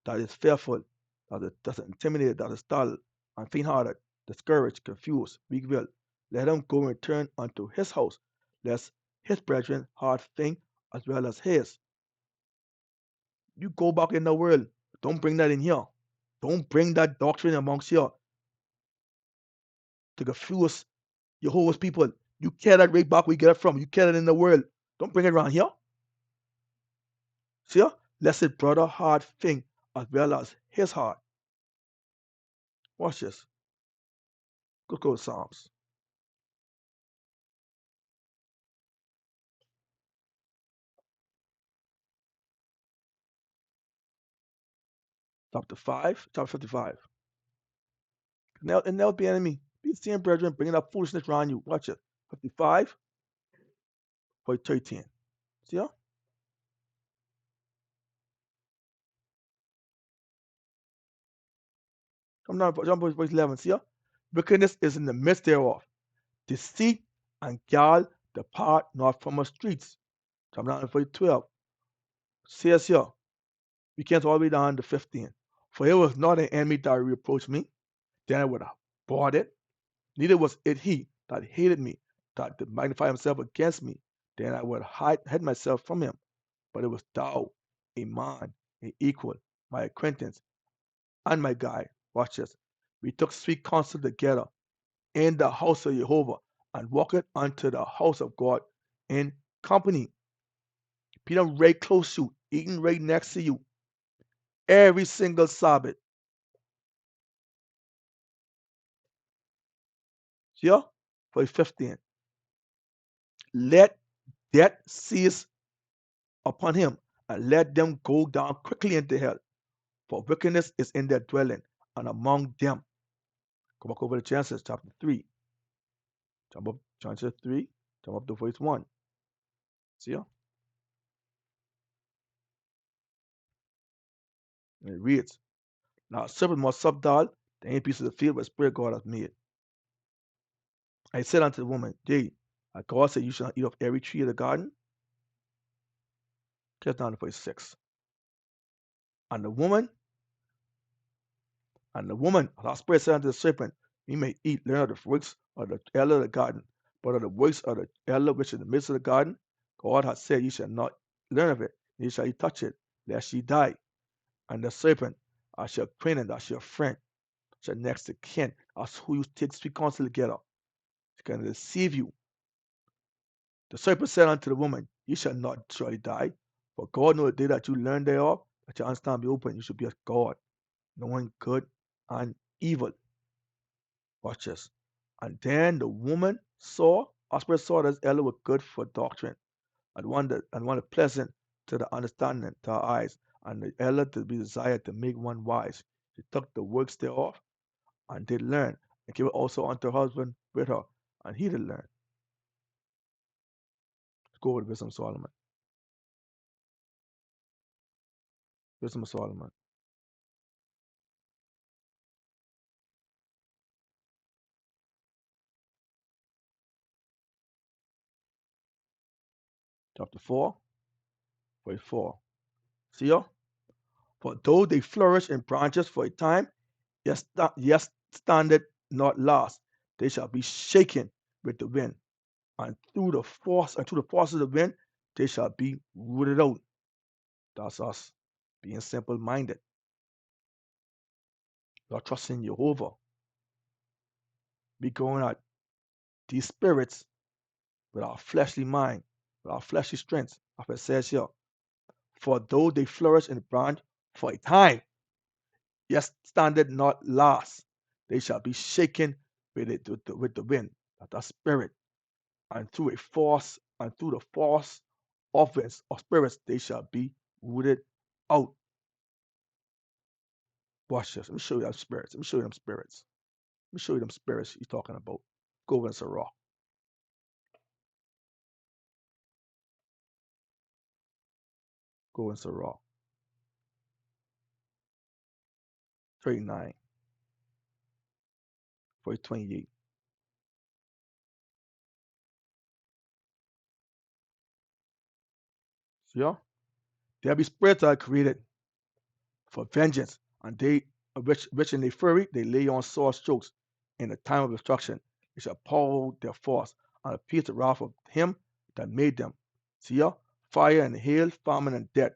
Speaker 2: that is fearful, that is intimidated, that is dull, and faint hearted, discouraged, confused, weak willed? Let him go and return unto his house, lest his brethren hard think as well as his." You go back in the world. Don't bring that in here. Don't bring that doctrine amongst here to confuse Jehovah's people. You carry that right back where you get it from. You carry it in the world. Don't bring it around here. See? Lest his brother heart think as well as his heart. Watch this. Go to Psalms. Chapter 55. Now, and that'll be enemy. Be seeing brethren bringing up foolishness around you. Watch it. 55 for 13. See? Jump to verse 11. See? Wickedness is in the midst thereof. Deceit and gall depart not from our streets. Jump down to verse 12. Says here, we can't all the way down to 15. For it was not an enemy that reproached me, then I would have bought it. Neither was it he that hated me, that did magnify himself against me, then I would hide myself from him. But it was thou, a man, a equal, my acquaintance, and my guide. Watch this. We took sweet counsel together in the house of Jehovah, and walked unto the house of God in company. Peter right close to you, eating right next to you, every single Sabbath. Yeah? Verse 15. Let death cease upon him, and let them go down quickly into hell, for wickedness is in their dwelling, and among them. Go back over to Genesis chapter 3. Jump up, Genesis 3, jump up to verse 1. See ya? And it reads, Now a serpent more subtle than any piece of the field where spirit God hath made. I said unto the woman, Yea, God said you shall not eat of every tree of the garden. Get down to verse 6. And the woman, our spirit said unto the serpent, We may eat, learn of the works of the elder of the garden, but of the works of the elder which is in the midst of the garden, God hath said, You shall not learn of it, neither shall ye touch it, lest ye die. And the serpent, I shall acquaint and I shall friend, shall next to kin, as who you take sweet counsel together. It's going to deceive you. The serpent said unto the woman, Ye shall not surely die, for God know the day that you learn thereof, that your understanding be open, you should be as God, knowing good and evil. Watch this. And then the woman saw, Osprey saw that Ella was good for doctrine, and one pleasant to the understanding, to her eyes, and the Ella to be desired to make one wise. She took the works thereof, and did learn, and gave it also unto her husband with her, and he did learn. Let's go over to Wisdom of Solomon. Wisdom of Solomon. Chapter 4, verse 4. See ya? For though they flourish in branches for a time, yet standeth not last. They shall be shaken with the wind, and through the force of the wind, they shall be rooted out. That's us being simple-minded, not trusting Jehovah. We going at these spirits with our fleshly mind, with our fleshly strength, as it says here. For though they flourish in the branch for a time, yet standeth not last. They shall be shaken with the wind, that spirit, and through the force of winds of spirits, they shall be rooted out. Watch this. Let me show you them spirits. Let me show you them spirits. Let me show you them spirits he's talking about. Go over and Sirach. Go in Sirach. 39. Verse 28. See ya? There be spirits that are created for vengeance, and they which in their fury they lay on sore strokes. In the time of destruction, they shall pour out their force and appease the wrath of him that made them. See ya? Fire and hail, famine and death.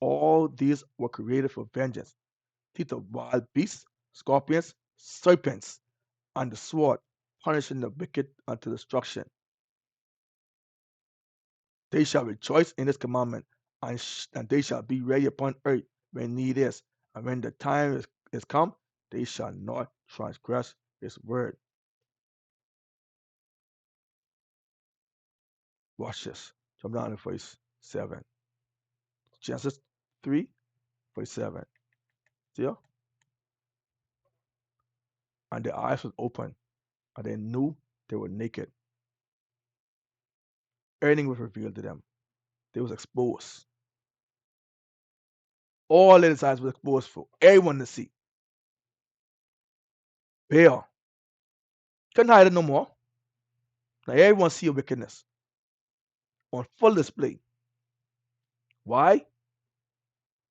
Speaker 2: All these were created for vengeance. Teeth of wild beasts, scorpions, serpents, and the sword, punishing the wicked unto destruction. They shall rejoice in his commandment, and they shall be ready upon earth when need is. And when the time is come, they shall not transgress his word. Watch this. Jump down to verse 7. Genesis 3, verse 7. See? And their eyes was open, and they knew they were naked. Everything was revealed to them. They was exposed. All their eyes was exposed for everyone to see. Baal couldn't hide it no more. Now everyone see your wickedness on full display. Why?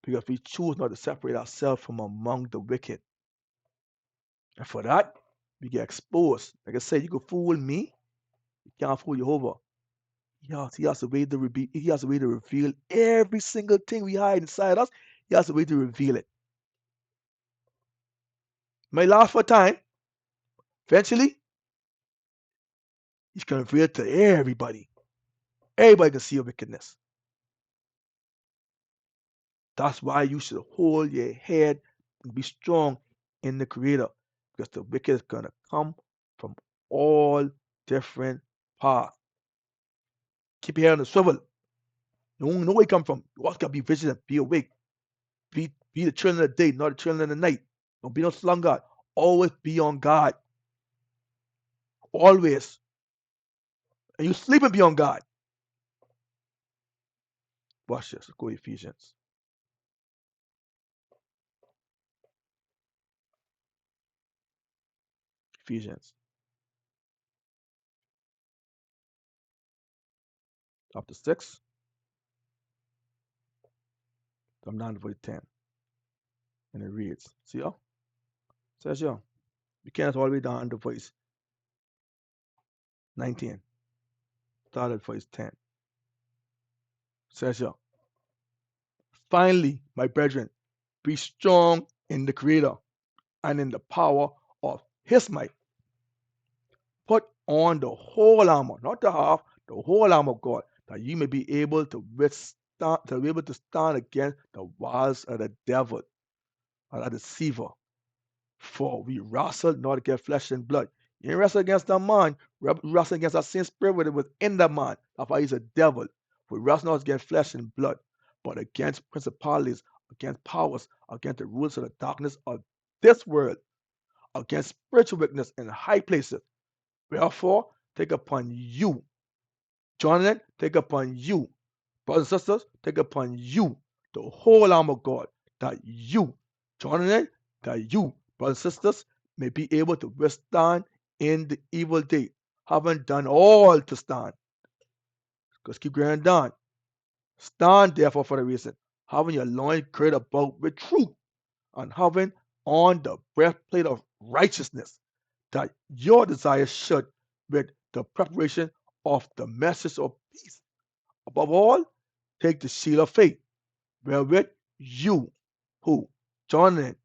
Speaker 2: Because we choose not to separate ourselves from among the wicked. And for that, we get exposed. Like I said, you can fool me, you can't fool Jehovah. He has a way to reveal every single thing we hide inside us. He has a way to reveal it. May last for a time. Eventually, he's going to reveal it to everybody. Everybody can see your wickedness. That's why you should hold your head and be strong in the Creator, because the wicked is going to come from all different paths. Keep your head on the swivel. No where you come from. You always got to be vigilant, be awake. Be the children of the day, not the children of the night. Don't be no sluggard. Always be on God. Always. And you sleep and be on God. Watch this. Let's go to Ephesians. Ephesians. Chapter 6. Come down to verse 10. And it reads. See y'all? Says y'all. We can't all the way down to verse 19. Start at verse 10. Says y'all. Finally, my brethren, be strong in the Creator and in the power of his might. Put on the whole armor, not the half, the whole armor of God, that you may be able to stand against the wiles of the devil, or the deceiver. For we wrestle not against flesh and blood. You ain't wrestle against the man, wrestle against that same spirit that was in the man. That's why he's a devil. We wrestle not against flesh and blood, but against principalities, against powers, against the rulers of the darkness of this world, against spiritual wickedness in high places. Wherefore, take upon you, Jonathan, take upon you, brothers and sisters, take upon you the whole armor of God, that you, Jonathan, that you, brothers and sisters, may be able to withstand in the evil day, having done all to stand. Because keep going down. Stand therefore for the reason, having your loins girded about with truth, and having on the breastplate of righteousness, that your desires should, with the preparation of the message of peace. Above all, take the shield of faith, wherewith you who, joining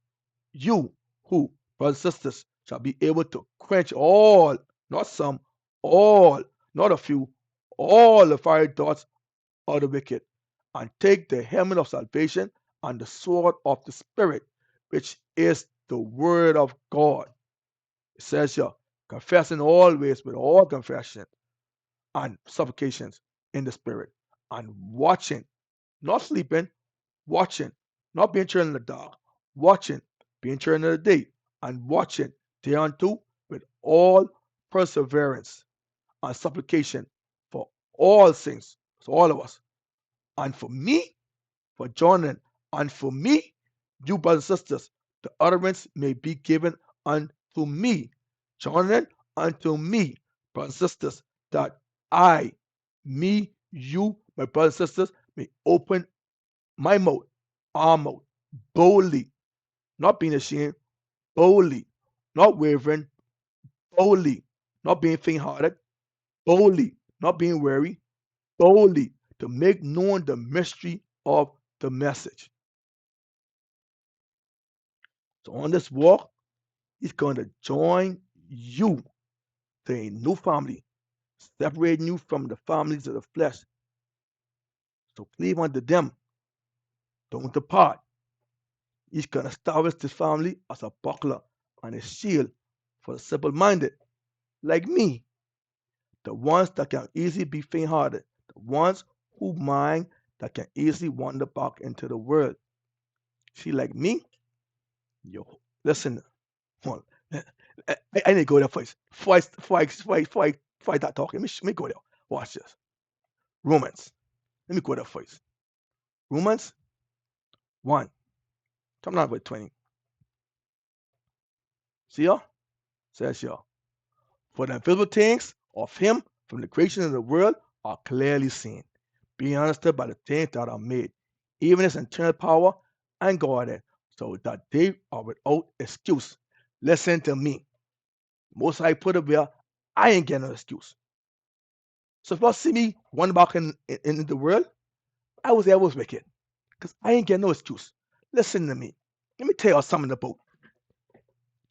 Speaker 2: you who, brothers and sisters, shall be able to quench all, not some, all, not a few, all the fiery darts of the wicked, and take the helmet of salvation and the sword of the Spirit, which is the word of God. It says here, confessing always with all confession and supplications in the Spirit, and watching, not sleeping, watching, not being turned in the dark, watching, being turned in the day, and watching thereunto with all perseverance and supplication for all things, so all of us, and for me, for Jonathan, and for me, you brothers and sisters, the utterance may be given unto me, Jonathan, unto me, brothers and sisters, that I, me, you, my brothers and sisters, may open my mouth, our mouth, boldly, not being ashamed, boldly, not wavering, boldly, not being faint hearted, boldly, not being weary, boldly, to make known the mystery of the message. So on this walk, he's going to join you to a new family, separating you from the families of the flesh. So cleave unto them, don't depart. He's going to establish this family as a buckler and a shield for the simple minded, like me, the ones that can easily be faint hearted, the ones who mind that can easily wander back into the world. See, like me, yo, listen, hold on. I need to go there first. Before I start talking, let me go there. Watch this. Romans. Let me go there first. Romans 1. Come down with 20. See y'all? Says y'all. For the invisible things of him from the creation of the world are clearly seen, being understood by the things that are made, even his internal power and Godhead, so that they are without excuse. Listen to me. Most I put it where I ain't getting no excuse. So if you see me one back in the world, I was wicked. Because I ain't getting no excuse. Listen to me. Let me tell you something about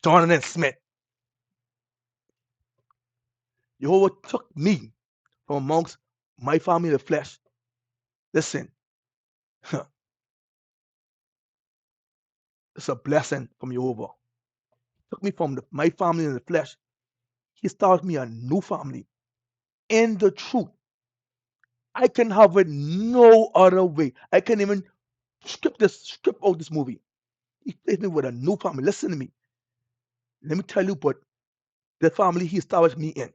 Speaker 2: Jonathan Smith. Jehovah took me from amongst my family of the flesh. Listen, it's a blessing from Jehovah. Took me from my family in the flesh. He started me a new family in the truth. I can have it no other way. I can even strip out this movie. He placed me with a new family. Listen to me. Let me tell you what the family he established me in.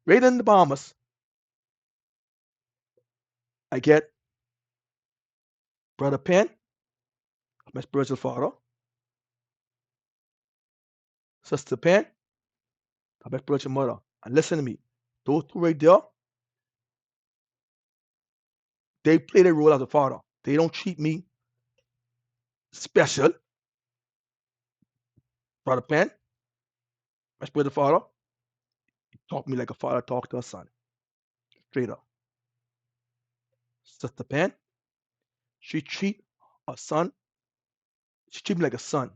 Speaker 2: Right in the Bahamas, I get Brother Penn, my spiritual father, Sister Penn, my spiritual mother. And listen to me. Those two right there, they play their role as a father. They don't treat me special. Brother Penn, my spiritual father, he taught me like a father talk to a son. Straight up. Sister Penn, she treat a son, she treat me like a son.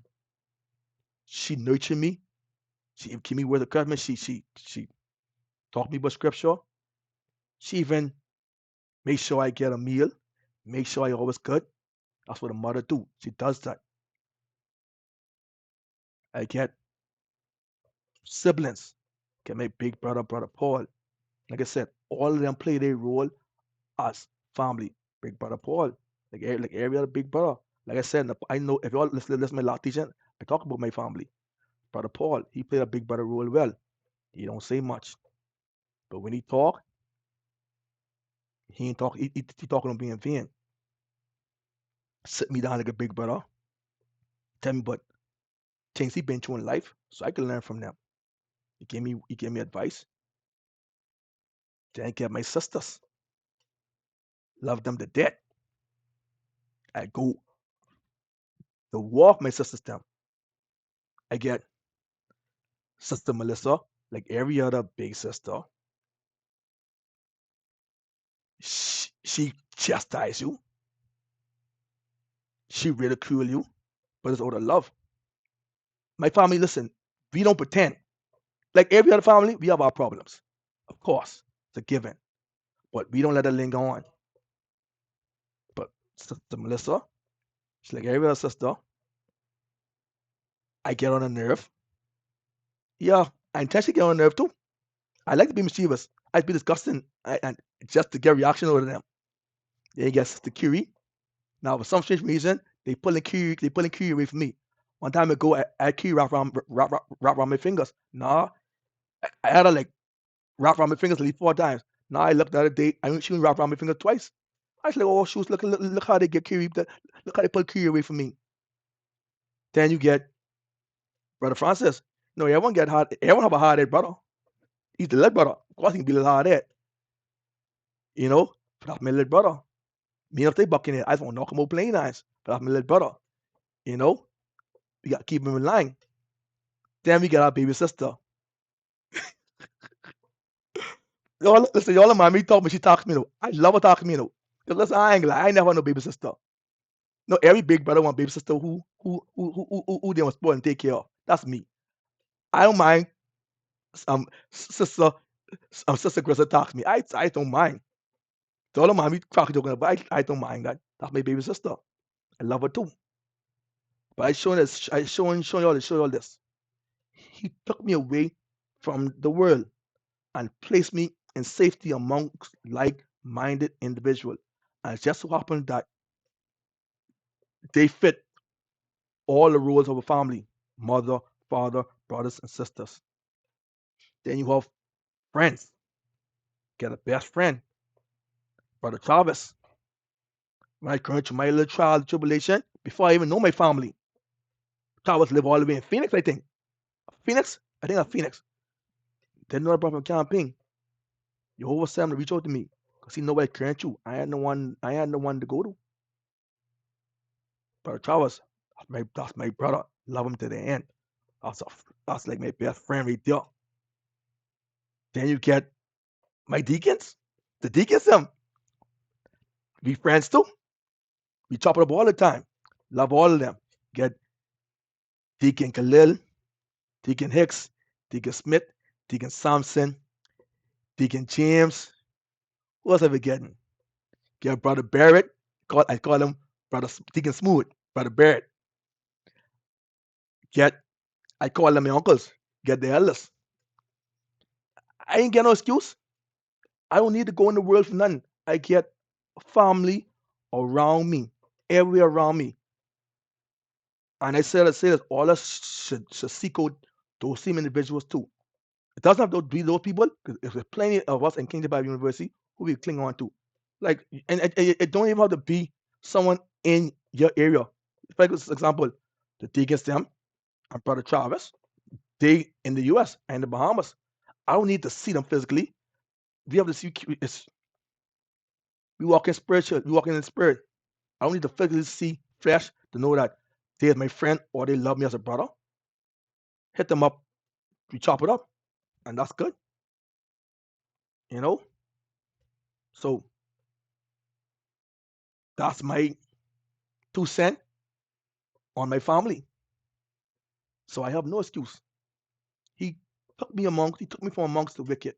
Speaker 2: She nurtured me. She give me words of encouragement. She taught me about scripture. She even made sure I get a meal, make sure I always good. That's what a mother do. She does that. I get siblings. Get my big brother, brother Paul. Like I said, all of them play their role as family. Big brother Paul, like every other big brother. Like I said, I know if you all listen to my last teaching, I talk about my family. Brother Paul, he played a big brother role well. He don't say much, but when he talk, he ain't talk. He talking on being vain. Sit me down like a big brother. Tell me what things he been through in life, so I can learn from them. He gave me advice. Then I get my sisters. love them to death. I go to walk my sister's them. I get Sister Melissa, like every other big sister. She chastise you. She ridicule you, but it's out of love. My family, listen, we don't pretend. Like every other family, we have our problems. Of course, it's a given. But we don't let it linger on. But Sister Melissa, she's like every other sister. I get on her nerve. Yeah, I intentionally get on her nerve too. I like to be mischievous. I'd be disgusting and just to get reaction out of them. Then you get Sister Curie. Now, for some strange reason, they pulling Curie away from me. One time ago, I had Curie wrap around my fingers. Nah, I had her like wrap around my fingers at least 4 times. Now I looked the other day, she wrapped around my fingers twice. I was like, oh, shoes, look how they get Curie, look how they pull Curie away from me. Then you get Brother Francis. No, everyone have a hard-head brother. He's the little brother. Of course, he can be a little hard-head. You know, but that's my little brother. Me if they bucking it, I just want to knock him out plain eyes. But that's my little brother. You know, we got to keep him in line. Then we got our baby sister. Y'all, listen, y'all, mommy told me she talks to me though. I love her talking to me though. Cause listen, I ain't I never had no baby sister. No, every big brother want baby sister who they want spoil and take care of. That's me. I don't mind sister sister Grissa talks to me. I don't mind. So all of mommy crack joking, but I don't mind that. That's my baby sister. I love her too. But I showing y'all this. He took me away from the world and placed me in safety amongst like-minded individuals. And it just so happened that they fit all the roles of a family: mother, father, brothers, and sisters. Then you have friends. Get a best friend, Brother Travis. When I come to my little trial tribulation, before I even know my family, Travis live all the way in Phoenix, I think. Phoenix? I think I'm Phoenix. Didn't know I brought from camping. Jehovah Sam to reach out to me. Because he know where I can't you. I had no one to go to. Brother Travis, that's my brother. Love him to the end. That's a, that's like my best friend right there. Then you get my deacons. The deacons them. We friends too. We chop it up all the time. Love all of them. Get Deacon Khalil, Deacon Hicks, Deacon Smith, Deacon Sampson, Deacon James. Who else are we getting? Get Brother Barrett. I call him Brother Deacon Smooth. Brother Barrett. Get I call them my uncles. Get the elders. I ain't get no excuse. I don't need to go in the world for nothing. I get family around me, everywhere around me. And I say that all us should seek out those same individuals too. It doesn't have to be those people, because there's plenty of us in Kingdom Bible University who we cling on to. Like, and it don't even have to be someone in your area. For example, the deacons them and Brother Travis, they in the US and the Bahamas. I don't need to see them physically. We have to see we walk in spiritual, we walk in the spirit. I don't need to physically see flesh to know that they're my friend or they love me as a brother. Hit them up, we chop it up, and that's good. You know? So that's my 2 cents on my family. So I have no excuse. He he took me from amongst the wicked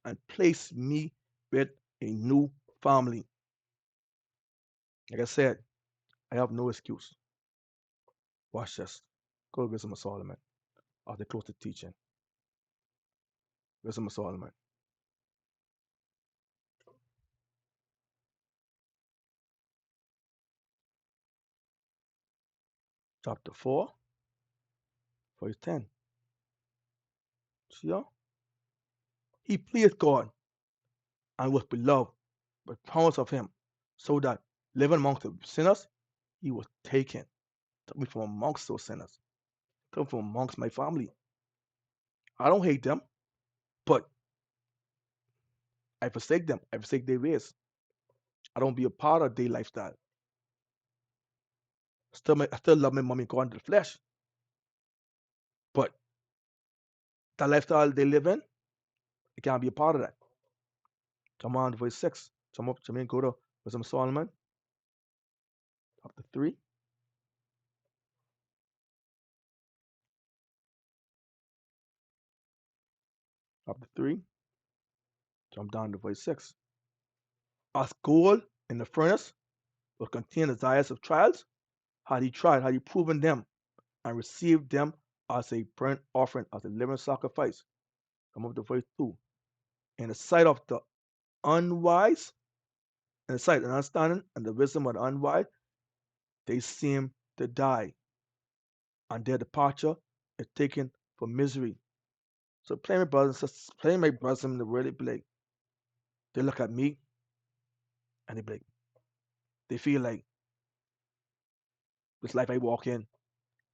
Speaker 2: and placed me with a new family. Like I said, I have no excuse. Watch this. Go to Wisdom of Solomon after close to teaching. Wisdom of Solomon. Chapter 4, verse 10. See y'all? He pleased God and was beloved with promise of him, so that living amongst the sinners, he was taken. Took me from amongst those sinners. Took me from amongst my family. I don't hate them, but I forsake them. I forsake their ways. I don't be a part of their lifestyle. I still love my mommy according to the flesh. But that lifestyle they live in, it can't be a part of that. Come on, verse 6. Come up, Jermaine, go to Wisdom of Solomon, chapter 3. Chapter 3. Jump down to verse 6. As gold in the furnace will contain the desires of trials, had he tried, had he proven them, and received them as a burnt offering, as a living sacrifice. Come up to verse 2. In the sight of the unwise, in the sight and understanding and the wisdom of the unwise, they seem to die, and their departure is taken for misery. So playing my brothers and sisters, playing my brothers in the world, they look at me and they feel like this life I walk in,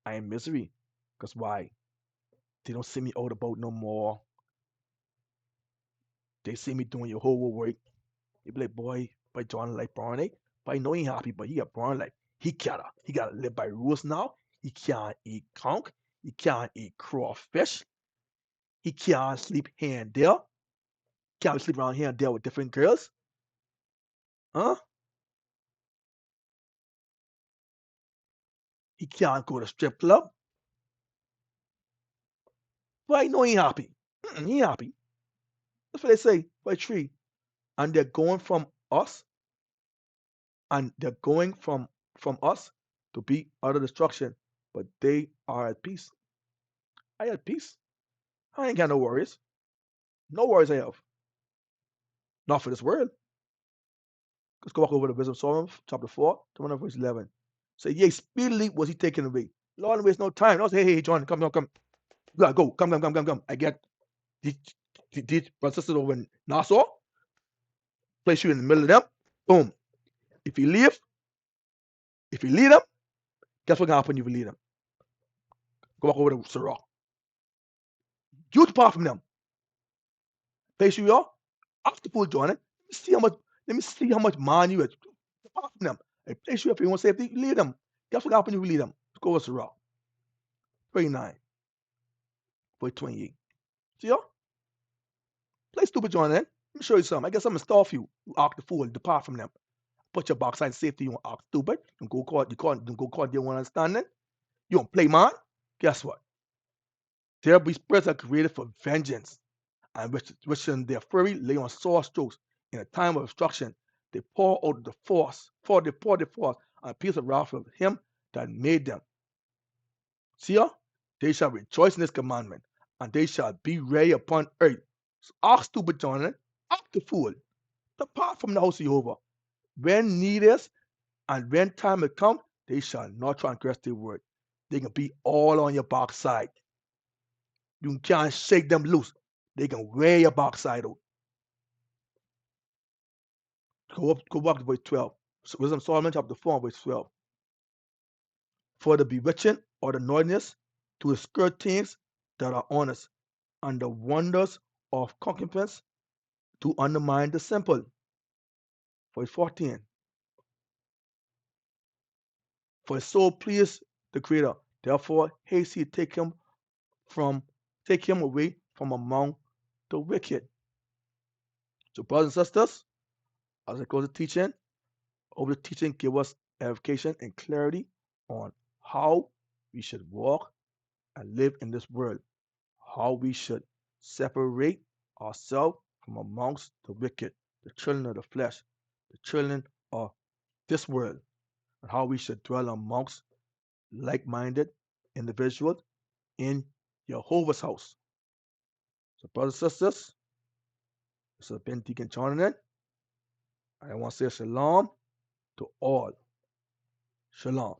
Speaker 2: I am misery. Because why? They don't see me out about no more. They see me doing your whole work. They be like, boy John like Brown, eh? But I know he happy, but he got Brown like he gotta live by rules now. He can't eat conch, he can't eat crawfish, he can't sleep here and there, can't sleep around here and there with different girls. Huh? He can't go to strip club. But I know he happy. He happy. That's what they say by tree. And they're going from us, and they're going from us to be utter destruction. But they are at peace. I at peace. I ain't got no worries. No worries I have. Not for this world. Let's go back over to Wisdom of Solomon, chapter 4, verse 11. Say, yea, speedily was he taken away. Lord, don't waste no time. Don't say, hey, John, come. You gotta go. Come. I get these brothers and sisters over in Nassau. Place you in the middle of them. Boom. If you leave them, guess what's gonna happen if you leave them? Go back over to Sarah. You depart from them. Place you are off the pool, John. Let me see how much man you is. Depart from them. I place you up. You want safety, leave them. Guess what happens if you leave them? Go over Sarah. 29. Verse 28. See ya? Play stupid, John. Let me show you something. I guess I'm gonna stop you. You act the fool. Depart from them. Put your backside safety. You want act stupid. You go call. You want understanding. You don't play man. Guess what? There be spirits are created for vengeance, and which in their fury lay on sore strokes. In a time of destruction, they pour out the force, they pour the force on a piece of wrath of him that made them. See ya? They shall rejoice in this commandment, and they shall be ready upon earth. So ask stupid Jonathan, ask the fool, depart from the house of Jehovah. When need is, and when time has come, they shall not transgress their word. They can be all on your backside. You can't shake them loose. They can wear your backside out. Go back to verse 12. So Wisdom of Solomon chapter 4, verse 12. For the bewitching or the naughtiness to skirt things that are honest, and the wonders of concubines to undermine the simple. Verse 14. For his soul pleased the Creator, therefore haste he take him away from among the wicked. So brothers and sisters, as I close the teaching, over the teaching give us edification and clarity on how we should walk and live in this world, how we should separate ourselves from amongst the wicked, the children of the flesh, the children of this world, and how we should dwell amongst like-minded individuals in Jehovah's house. So, brothers and sisters, this has been Deacon Jonathan. I want to say shalom to all. Shalom.